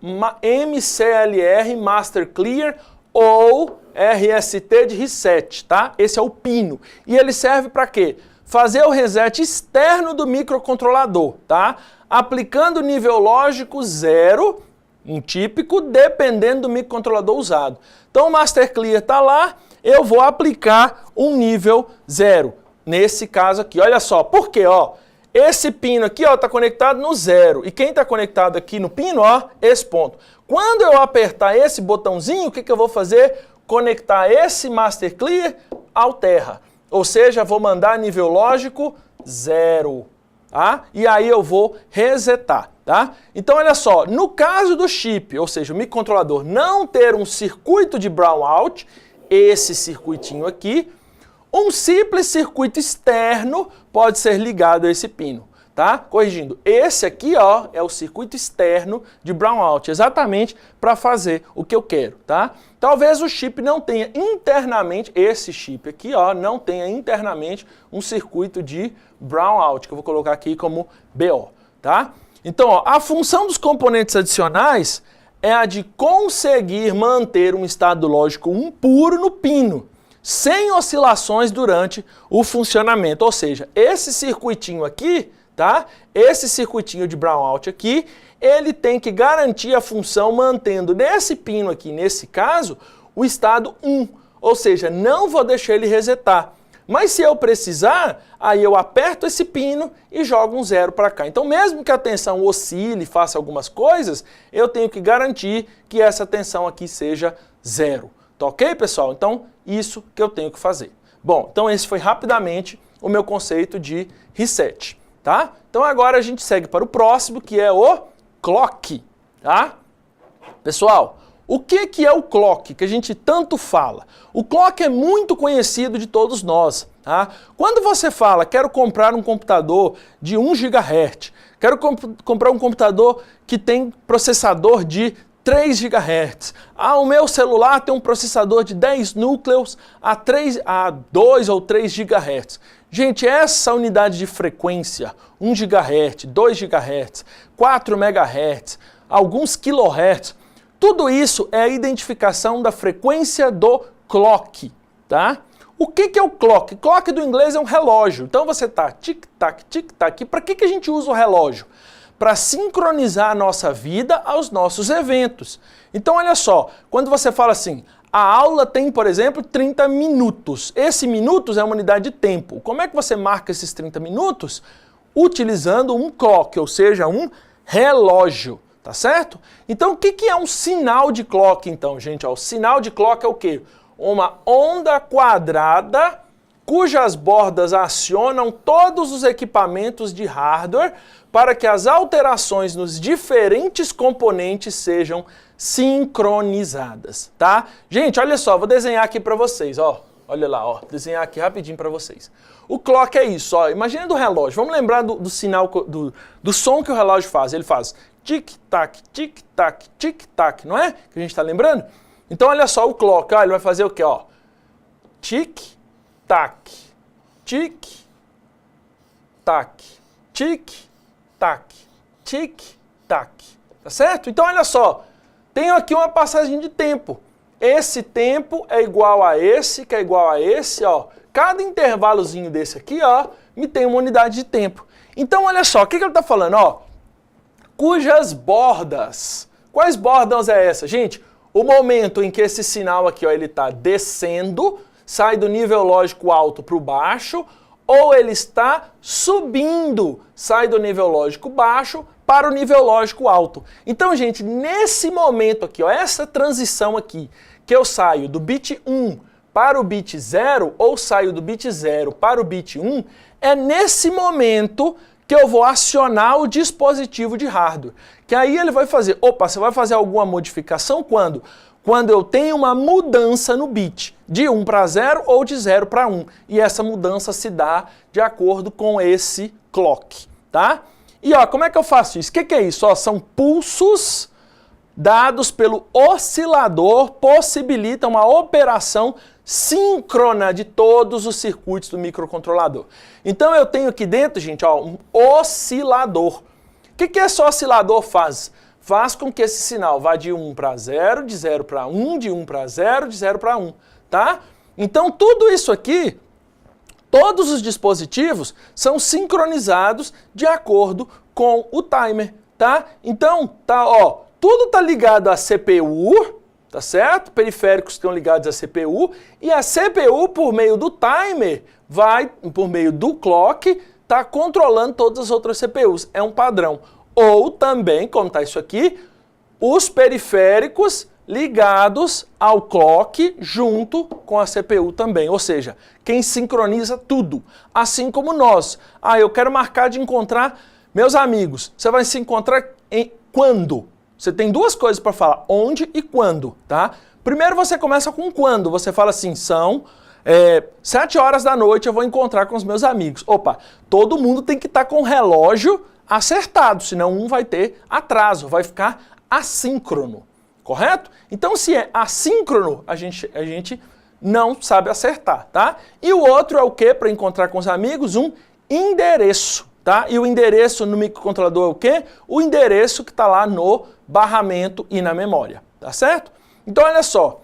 MCLR Master Clear ou RST de reset, tá? Esse é o pino. E ele serve para quê? Fazer o reset externo do microcontrolador, tá? Aplicando nível lógico 0, um típico, dependendo do microcontrolador usado. Então o Master Clear está lá, eu vou aplicar um nível 0. Nesse caso aqui, olha só, por quê? Ó, esse pino aqui está conectado no 0. E quem está conectado aqui no pino, ó, esse ponto. Quando eu apertar esse botãozinho, o que eu vou fazer? Conectar esse Master Clear ao terra. Ou seja, vou mandar nível lógico 0. Tá? E aí eu vou resetar, tá? Então olha só, no caso do chip, ou seja, o microcontrolador não ter um circuito de brownout, esse circuitinho aqui, um simples circuito externo pode ser ligado a esse pino, tá? Corrigindo, esse aqui, ó, é o circuito externo de brownout, exatamente para fazer o que eu quero, tá? Talvez o chip não tenha internamente, esse chip aqui, ó, não tenha internamente um circuito de brownout, que eu vou colocar aqui como BO, tá? Então, ó, a função dos componentes adicionais é a de conseguir manter um estado lógico 1 puro no pino, sem oscilações durante o funcionamento. Ou seja, esse circuitinho aqui, tá? Esse circuitinho de brownout aqui, ele tem que garantir a função mantendo nesse pino aqui, nesse caso, o estado 1. Ou seja, não vou deixar ele resetar. Mas se eu precisar, aí eu aperto esse pino e jogo um 0 para cá. Então, mesmo que a tensão oscile e faça algumas coisas, eu tenho que garantir que essa tensão aqui seja 0. Tá ok, pessoal? Então, isso que eu tenho que fazer. Bom, então esse foi rapidamente o meu conceito de reset, tá? Então agora a gente segue para o próximo, que é o clock, tá? Pessoal, o que é o clock, que a gente tanto fala? O clock é muito conhecido de todos nós, tá? Quando você fala, quero comprar um computador de 1 GHz, quero comprar um computador que tem processador de 3 GHz. Ah, o meu celular tem um processador de 10 núcleos a 2 ou 3 GHz. Gente, essa unidade de frequência, 1 GHz, 2 GHz, 4 MHz, alguns kHz, tudo isso é a identificação da frequência do clock, tá? O que é o clock? Clock do inglês é um relógio. Então você tá tic-tac, tic-tac. Para que a gente usa o relógio? Para sincronizar a nossa vida aos nossos eventos. Então olha só, quando você fala assim, a aula tem, por exemplo, 30 minutos. Esse minutos é uma unidade de tempo. Como é que você marca esses 30 minutos? Utilizando um clock, ou seja, um relógio. Tá certo? Então, o que é um sinal de clock, então, gente? Ó, o sinal de clock é o quê? Uma onda quadrada cujas bordas acionam todos os equipamentos de hardware para que as alterações nos diferentes componentes sejam sincronizadas, tá? Gente, olha só, vou desenhar aqui para vocês, ó. Olha lá, ó, desenhar aqui rapidinho para vocês. O clock é isso, ó. Imagina do relógio. Vamos lembrar do sinal, do som que o relógio faz. Ele faz tic-tac, tic-tac, tic-tac, não é? Que a gente está lembrando? Então, olha só o clock, ó, ele vai fazer o quê, ó? Tic-tac, tic-tac, tic-tac, tic-tac. Tá certo? Então, olha só. Tenho aqui uma passagem de tempo. Esse tempo é igual a esse, que é igual a esse, ó. Cada intervalozinho desse aqui, ó, me tem uma unidade de tempo. Então, olha só, o que ele está falando, ó? Cujas bordas. Quais bordas é essa? Gente, o momento em que esse sinal aqui, ó, ele está descendo, sai do nível lógico alto para o baixo, ou ele está subindo, sai do nível lógico baixo para o nível lógico alto. Então, gente, nesse momento aqui, ó, essa transição aqui, que eu saio do bit 1 para o bit 0, ou saio do bit 0 para o bit 1, é nesse momento que eu vou acionar o dispositivo de hardware. Que aí ele vai fazer, opa, você vai fazer alguma modificação quando? Quando eu tenho uma mudança no bit, de 1 para 0 ou de 0 para 1. E essa mudança se dá de acordo com esse clock, tá? E ó, como é que eu faço isso? O que é isso? Ó, são pulsos dados pelo oscilador, possibilitam uma operação síncrona de todos os circuitos do microcontrolador. Então eu tenho aqui dentro, gente, ó, um oscilador. O que esse oscilador faz? Faz com que esse sinal vá de 1 para 0, de 0 para 1, de 1 para 0, de 0 para 1, tá? Então tudo isso aqui, todos os dispositivos são sincronizados de acordo com o timer, tá? Então, tá, ó, tudo tá ligado à CPU, tá certo? Periféricos estão ligados à CPU, e a CPU, por meio do timer, por meio do clock, tá controlando todas as outras CPUs. É um padrão. Ou também, como está isso aqui, os periféricos ligados ao clock junto com a CPU também. Ou seja, quem sincroniza tudo. Assim como nós. Ah, eu quero marcar de encontrar meus amigos. Você vai se encontrar em quando? Você tem duas coisas para falar, onde e quando, tá? Primeiro você começa com quando. Você fala assim, são 7 horas da noite eu vou encontrar com os meus amigos. Opa, todo mundo tem que estar com o relógio acertado, senão um vai ter atraso, vai ficar assíncrono, correto? Então, se é assíncrono, a gente não sabe acertar, tá? E o outro é o quê? Para encontrar com os amigos, um endereço, tá? E o endereço no microcontrolador é o quê? O endereço que está lá no barramento e na memória, tá certo? Então, olha só.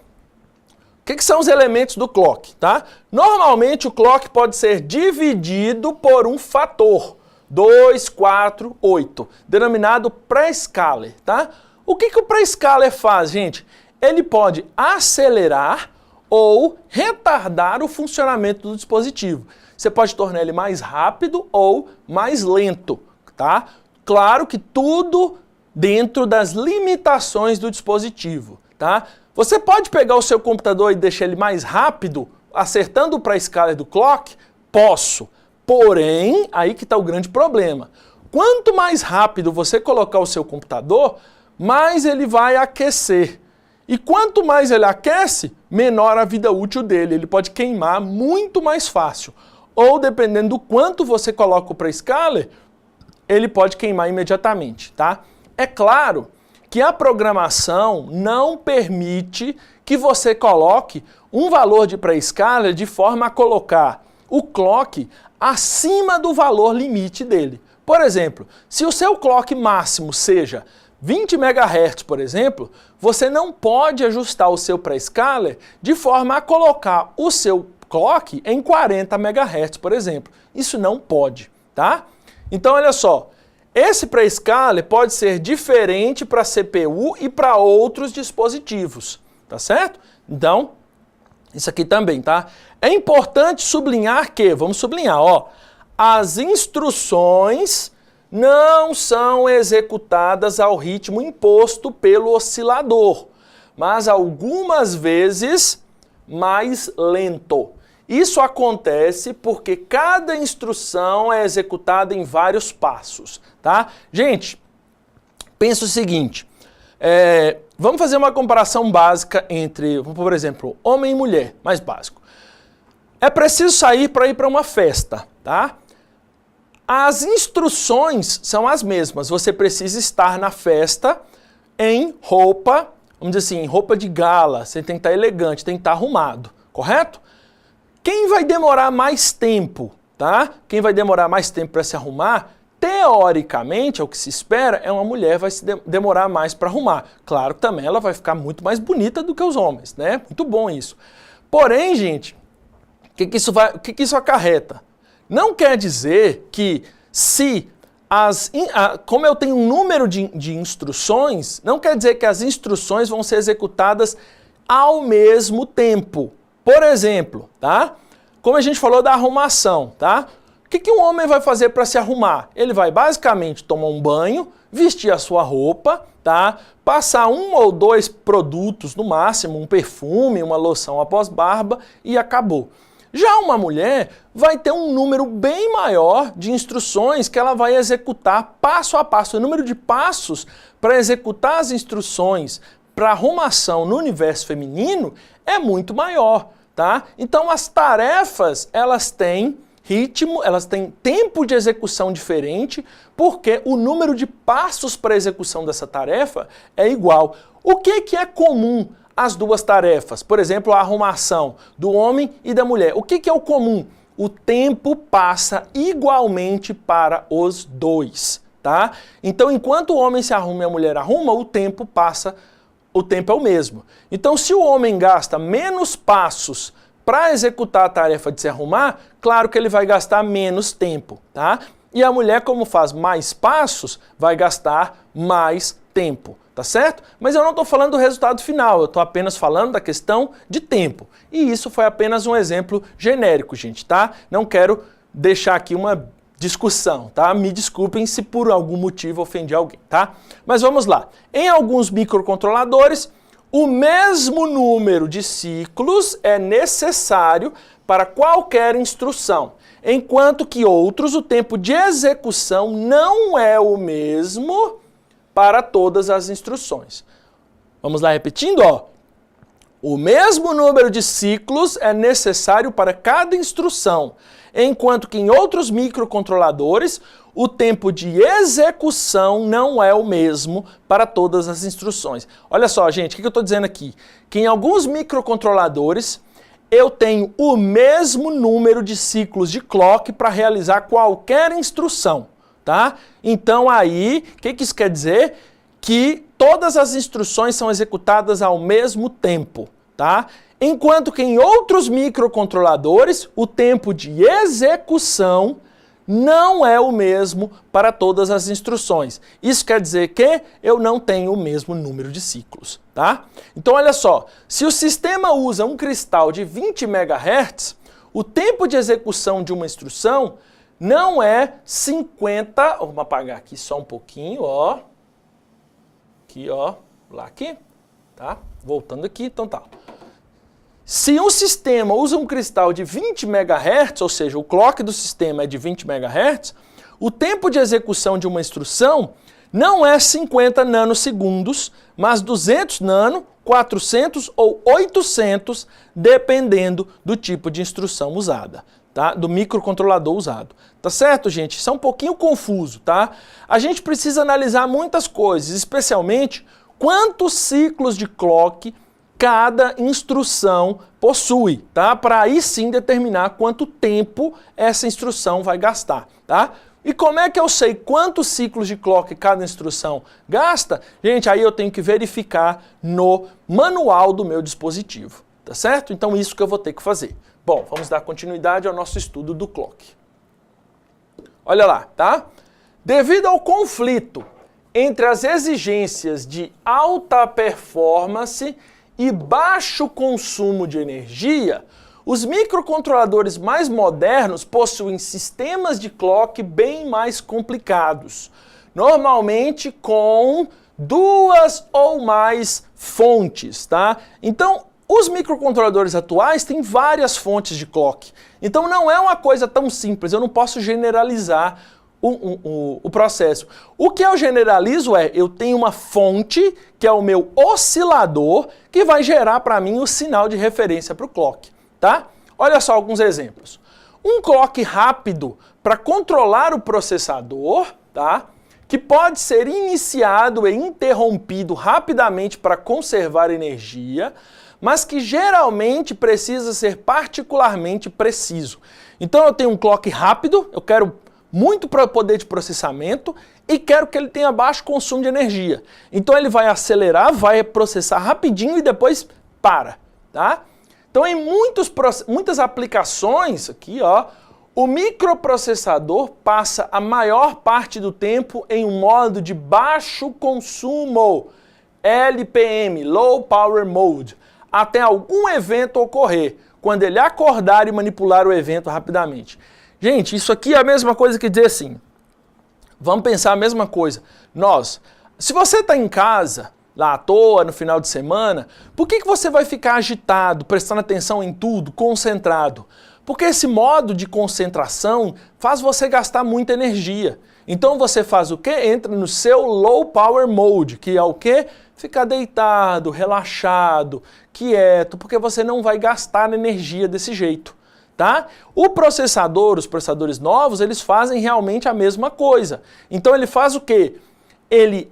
O que são os elementos do clock, tá? Normalmente, o clock pode ser dividido por um fator. 2, 4, 8, denominado pré-scaler, tá? O que o pré-scaler faz, gente? Ele pode acelerar ou retardar o funcionamento do dispositivo. Você pode tornar ele mais rápido ou mais lento, tá? Claro que tudo dentro das limitações do dispositivo, tá? Você pode pegar o seu computador e deixar ele mais rápido, acertando o pré-scaler do clock? Posso. Porém, aí que está o grande problema. Quanto mais rápido você colocar o seu computador, mais ele vai aquecer. E quanto mais ele aquece, menor a vida útil dele. Ele pode queimar muito mais fácil. Ou, dependendo do quanto você coloca o pré-scaler, ele pode queimar imediatamente, tá? É claro que a programação não permite que você coloque um valor de pré-scaler de forma a colocar o clock acima do valor limite dele. Por exemplo, se o seu clock máximo seja 20 MHz, por exemplo, você não pode ajustar o seu pré-scaler de forma a colocar o seu clock em 40 MHz, por exemplo. Isso não pode, tá? Então, olha só, esse pré-scaler pode ser diferente para a CPU e para outros dispositivos, tá certo? Então, isso aqui também, tá? É importante sublinhar que, vamos sublinhar, ó, as instruções não são executadas ao ritmo imposto pelo oscilador, mas algumas vezes mais lento. Isso acontece porque cada instrução é executada em vários passos, tá? Gente, pensa o seguinte, vamos fazer uma comparação básica entre, por exemplo, homem e mulher, mais básico. É preciso sair para ir para uma festa, tá? As instruções são as mesmas, você precisa estar na festa em roupa, vamos dizer assim, roupa de gala, você tem que estar elegante, tem que estar arrumado, correto? Quem vai demorar mais tempo, tá? Quem vai demorar mais tempo para se arrumar, teoricamente, é o que se espera, é uma mulher vai se demorar mais para arrumar. Claro que também ela vai ficar muito mais bonita do que os homens, né? Muito bom isso. Porém, gente, o que isso acarreta? Não quer dizer que se como eu tenho um número de instruções, não quer dizer que as instruções vão ser executadas ao mesmo tempo. Por exemplo, tá? Como a gente falou da arrumação, tá? O que um homem vai fazer para se arrumar? Ele vai basicamente tomar um banho, vestir a sua roupa, tá? Passar 1 ou 2 produtos no máximo, um perfume, uma loção após barba e acabou. Já uma mulher vai ter um número bem maior de instruções que ela vai executar passo a passo. O número de passos para executar as instruções para arrumação no universo feminino é muito maior, tá? Então as tarefas, elas têm ritmo, elas têm tempo de execução diferente, porque o número de passos para a execução dessa tarefa é igual. O que é comum às duas tarefas? Por exemplo, a arrumação do homem e da mulher. O que é o comum? O tempo passa igualmente para os dois, tá? Então, enquanto o homem se arruma e a mulher arruma, o tempo é o mesmo. Então, se o homem gasta menos passos para executar a tarefa de se arrumar, claro que ele vai gastar menos tempo, tá? E a mulher, como faz mais passos, vai gastar mais tempo, tá certo? Mas eu não estou falando do resultado final, eu estou apenas falando da questão de tempo. E isso foi apenas um exemplo genérico, gente, tá? Não quero deixar aqui uma discussão, tá? Me desculpem se por algum motivo ofendi alguém, tá? Mas vamos lá. Em alguns microcontroladores, o mesmo número de ciclos é necessário para qualquer instrução, enquanto que outros, o tempo de execução não é o mesmo para todas as instruções. Vamos lá repetindo, ó. O mesmo número de ciclos é necessário para cada instrução, enquanto que em outros microcontroladores, o tempo de execução não é o mesmo para todas as instruções. Olha só, gente, o que eu estou dizendo aqui? Que em alguns microcontroladores, eu tenho o mesmo número de ciclos de clock para realizar qualquer instrução, tá? Então aí, o que isso quer dizer? Que todas as instruções são executadas ao mesmo tempo, tá? Enquanto que em outros microcontroladores, o tempo de execução não é o mesmo para todas as instruções. Isso quer dizer que eu não tenho o mesmo número de ciclos, tá? Então olha só, se o sistema usa um cristal de 20 MHz, o tempo de execução de uma instrução não é 50... Vamos apagar aqui só um pouquinho, ó. Aqui, ó. Lá aqui, tá? Voltando aqui, então tá. Se um sistema usa um cristal de 20 MHz, ou seja, o clock do sistema é de 20 MHz, o tempo de execução de uma instrução não é 50 nanosegundos, mas 200 nano, 400 ou 800, dependendo do tipo de instrução usada, tá? Do microcontrolador usado. Tá certo, gente? Isso é um pouquinho confuso, tá? A gente precisa analisar muitas coisas, especialmente quantos ciclos de clock cada instrução possui, tá? Para aí sim determinar quanto tempo essa instrução vai gastar, tá? E como é que eu sei quantos ciclos de clock cada instrução gasta? Gente, aí eu tenho que verificar no manual do meu dispositivo, tá certo? Então isso que eu vou ter que fazer. Bom, vamos dar continuidade ao nosso estudo do clock. Olha lá, tá? Devido ao conflito entre as exigências de alta performance e baixo consumo de energia, os microcontroladores mais modernos possuem sistemas de clock bem mais complicados, normalmente com 2 ou mais fontes, tá? Então, Os microcontroladores atuais têm várias fontes de clock, então não é uma coisa tão simples, eu não posso generalizar o processo. O que eu generalizo é, eu tenho uma fonte, que é o meu oscilador, que vai gerar para mim o sinal de referência para o clock, tá? Olha só alguns exemplos. Um clock rápido para controlar o processador, tá? Que pode ser iniciado e interrompido rapidamente para conservar energia, mas que geralmente precisa ser particularmente preciso. Então eu tenho um clock rápido, eu quero muito poder de processamento e quero que ele tenha baixo consumo de energia. Então ele vai acelerar, vai processar rapidinho e depois para, tá? Então em muitas aplicações aqui, ó, o microprocessador passa a maior parte do tempo em um modo de baixo consumo, LPM, Low Power Mode, até algum evento ocorrer, quando ele acordar e manipular o evento rapidamente. Gente, isso aqui é a mesma coisa que dizer assim, vamos pensar a mesma coisa. Se você está em casa, lá à toa, no final de semana, por que você vai ficar agitado, prestando atenção em tudo, concentrado? Porque esse modo de concentração faz você gastar muita energia. Então você faz o quê? Entra no seu Low Power Mode, que é o quê? Ficar deitado, relaxado, quieto, porque você não vai gastar energia desse jeito, tá? Os processadores novos, eles fazem realmente a mesma coisa. Então ele faz o quê? Ele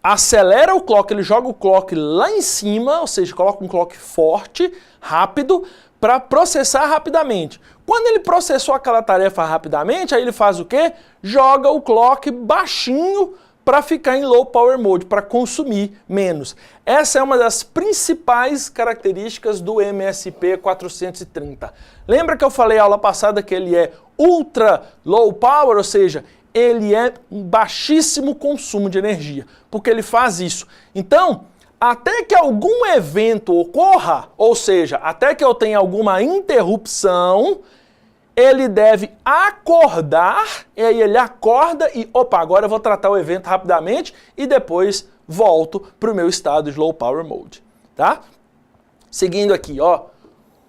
acelera o clock, ele joga o clock lá em cima, ou seja, coloca um clock forte, rápido, para processar rapidamente. Quando ele processou aquela tarefa rapidamente, aí ele faz o quê? Joga o clock baixinho para ficar em Low Power Mode, para consumir menos. Essa é uma das principais características do MSP 430. Lembra que eu falei na aula passada que ele é Ultra Low Power, ou seja, ele é um baixíssimo consumo de energia, porque ele faz isso. Então, até que algum evento ocorra, ou seja, até que eu tenha alguma interrupção, ele deve acordar, e aí ele acorda e, opa, agora eu vou tratar o evento rapidamente e depois volto para o meu estado de Low Power Mode, tá? Seguindo aqui, ó,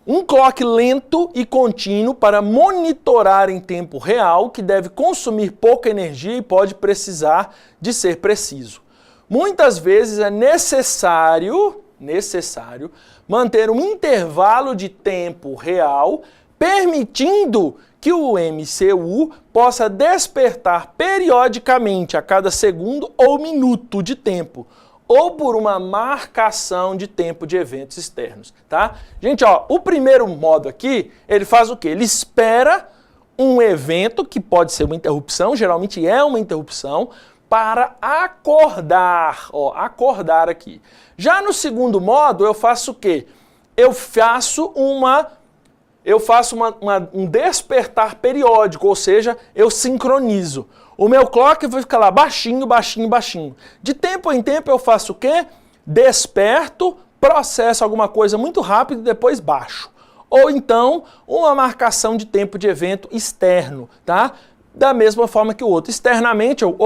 um clock lento e contínuo para monitorar em tempo real, que deve consumir pouca energia e pode precisar de ser preciso. Muitas vezes é necessário manter um intervalo de tempo real, permitindo que o MCU possa despertar periodicamente a cada segundo ou minuto de tempo, ou por uma marcação de tempo de eventos externos, tá? Gente, ó, o primeiro modo aqui, ele faz o quê? Ele espera um evento, que pode ser uma interrupção, geralmente é uma interrupção, para acordar, ó, acordar aqui. Já no segundo modo, eu faço o quê? Eu faço um despertar periódico, ou seja, eu sincronizo. O meu clock vai ficar lá baixinho, baixinho, baixinho. De tempo em tempo eu faço o quê? Desperto, processo alguma coisa muito rápido e depois baixo. Ou então, uma marcação de tempo de evento externo, tá? Da mesma forma que o outro. Externamente, eu,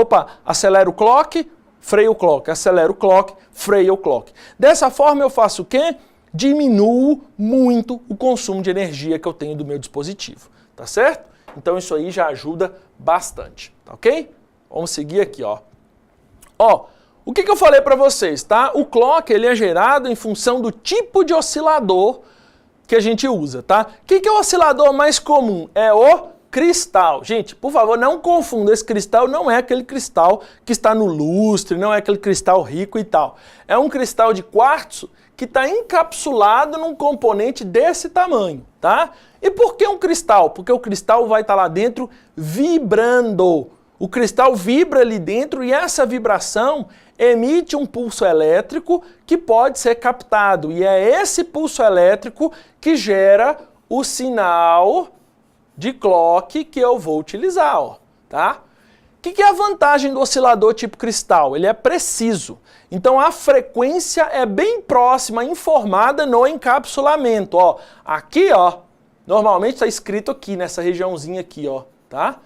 acelero o clock, freio o clock, acelero o clock, freio o clock. Dessa forma eu faço o quê? Diminuo muito o consumo de energia que eu tenho do meu dispositivo, tá certo? Então isso aí já ajuda bastante, tá ok? Vamos seguir aqui, ó. Ó, o que eu falei para vocês, tá? O clock, ele é gerado em função do tipo de oscilador que a gente usa, tá? O que é o oscilador mais comum? É o cristal. Gente, por favor, não confunda, esse cristal não é aquele cristal que está no lustre, não é aquele cristal rico e tal. É um cristal de quartzo que está encapsulado num componente desse tamanho, tá? E por que um cristal? Porque o cristal vai estar lá dentro vibrando. O cristal vibra ali dentro e essa vibração emite um pulso elétrico que pode ser captado. E é esse pulso elétrico que gera o sinal de clock que eu vou utilizar, ó, tá? O que é a vantagem do oscilador tipo cristal? Ele é preciso. Então a frequência é bem próxima, informada no encapsulamento, ó. Aqui, ó, normalmente está escrito aqui, nessa regiãozinha aqui, ó, tá?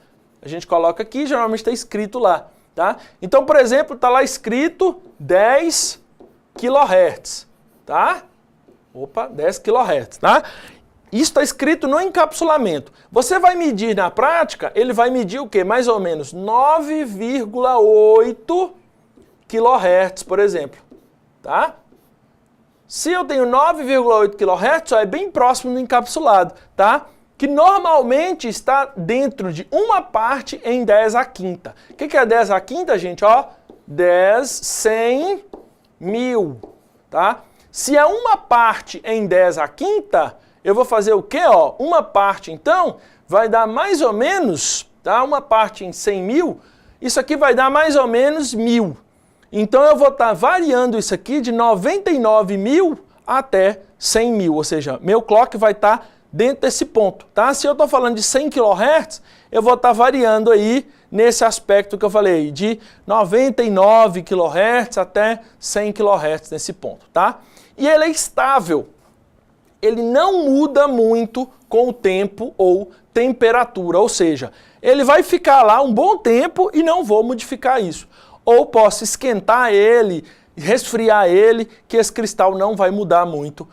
A gente coloca aqui, geralmente está escrito lá, tá? Então, por exemplo, está lá escrito 10 kHz, tá? 10 kHz, tá? Isso está escrito no encapsulamento. Você vai medir na prática, ele vai medir o quê? Mais ou menos 9,8 kHz, por exemplo, tá? Se eu tenho 9,8 kHz, é bem próximo do encapsulado, tá? Que normalmente está dentro de uma parte em 10 à quinta. O que é 10 à quinta, gente? Ó, 10, 100, 1000, tá? Se é uma parte em 10 à quinta, eu vou fazer o quê? Ó, uma parte, então, vai dar mais ou menos, tá? Uma parte em 100.000, isso aqui vai dar mais ou menos 1000. Então, eu vou estar variando isso aqui de 99.000 até 100.000, ou seja, meu clock vai estar dentro desse ponto, tá? Se eu estou falando de 100 kHz, eu vou estar variando aí nesse aspecto que eu falei, de 99 kHz até 100 kHz nesse ponto, tá? E ele é estável. Ele não muda muito com o tempo ou temperatura, ou seja, ele vai ficar lá um bom tempo e não vou modificar isso. Ou posso esquentar ele, resfriar ele, que esse cristal não vai mudar muito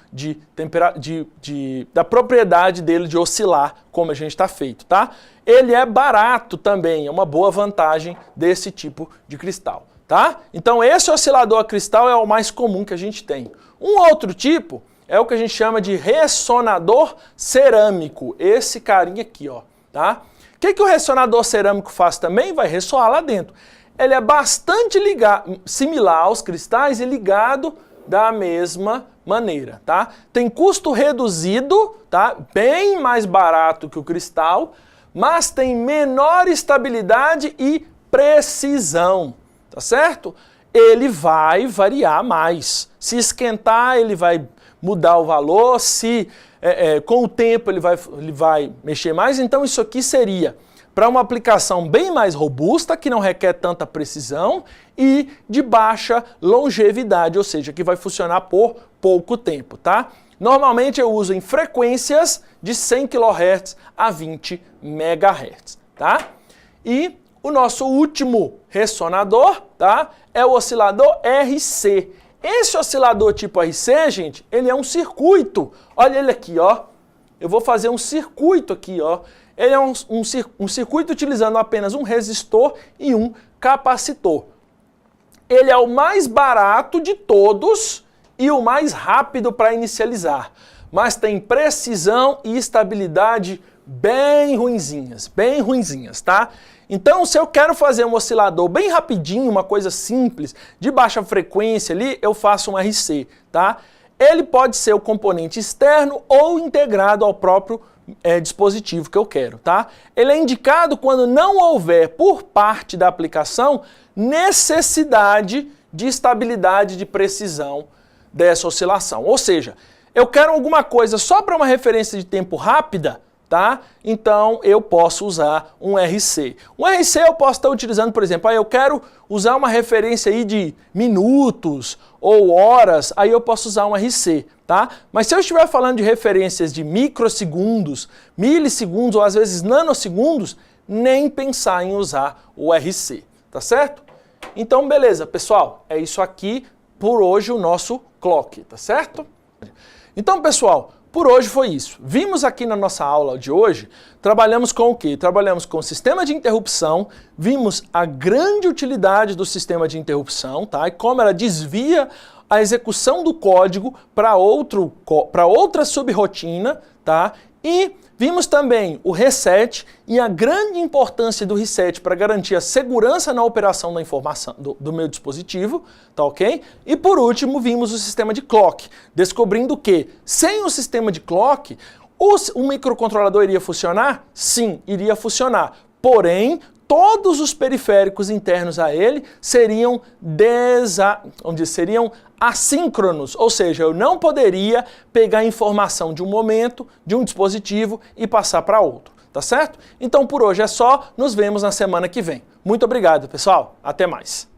da propriedade dele de oscilar, como a gente está feito, tá? Ele é barato também, é uma boa vantagem desse tipo de cristal, tá? Então esse oscilador a cristal é o mais comum que a gente tem. Um outro tipo é o que a gente chama de ressonador cerâmico, esse carinha aqui, ó, tá? O que o ressonador cerâmico faz também? Vai ressoar lá dentro. Ele é bastante similar aos cristais e ligado da mesma maneira, tá? Tem custo reduzido, tá? Bem mais barato que o cristal, mas tem menor estabilidade e precisão, tá certo? Ele vai variar mais. Se esquentar, ele vai mudar o valor, com o tempo ele vai mexer mais, então isso aqui seria para uma aplicação bem mais robusta, que não requer tanta precisão e de baixa longevidade, ou seja, que vai funcionar por pouco tempo, tá? Normalmente eu uso em frequências de 100 kHz a 20 MHz, tá? E o nosso último ressonador, tá? É o oscilador RC. Esse oscilador tipo RC, gente, ele é um circuito. Olha ele aqui, ó. Eu vou fazer um circuito aqui, ó. Ele é um circuito utilizando apenas um resistor e um capacitor. Ele é o mais barato de todos e o mais rápido para inicializar, mas tem precisão e estabilidade bem ruinzinhas, tá? Então, se eu quero fazer um oscilador bem rapidinho, uma coisa simples, de baixa frequência ali, eu faço um RC, tá? Ele pode ser o componente externo ou integrado ao próprio dispositivo que eu quero, tá? Ele é indicado quando não houver, por parte da aplicação, necessidade de estabilidade de precisão dessa oscilação. Ou seja, eu quero alguma coisa só para uma referência de tempo rápida, tá? Então eu posso usar um RC. Um RC eu posso estar utilizando, por exemplo, eu quero usar uma referência aí de minutos ou horas, aí eu posso usar um RC, tá? Mas se eu estiver falando de referências de microsegundos, milissegundos ou às vezes nanosegundos, nem pensar em usar o RC, tá certo? Então beleza, pessoal, é isso aqui por hoje o nosso clock, tá certo? Então pessoal, por hoje foi isso. Vimos aqui na nossa aula de hoje, trabalhamos com o quê? Trabalhamos com o sistema de interrupção, vimos a grande utilidade do sistema de interrupção, tá? E como ela desvia a execução do código para outra subrotina, tá? E vimos também o reset e a grande importância do reset para garantir a segurança na operação da informação do meu dispositivo, tá ok? E por último, vimos o sistema de clock, descobrindo que sem o sistema de clock, o microcontrolador iria funcionar? Sim, iria funcionar. Porém, todos os periféricos internos a ele seriam assíncronos, ou seja, eu não poderia pegar informação de um momento, de um dispositivo e passar para outro, tá certo? Então por hoje é só, nos vemos na semana que vem. Muito obrigado, pessoal, até mais.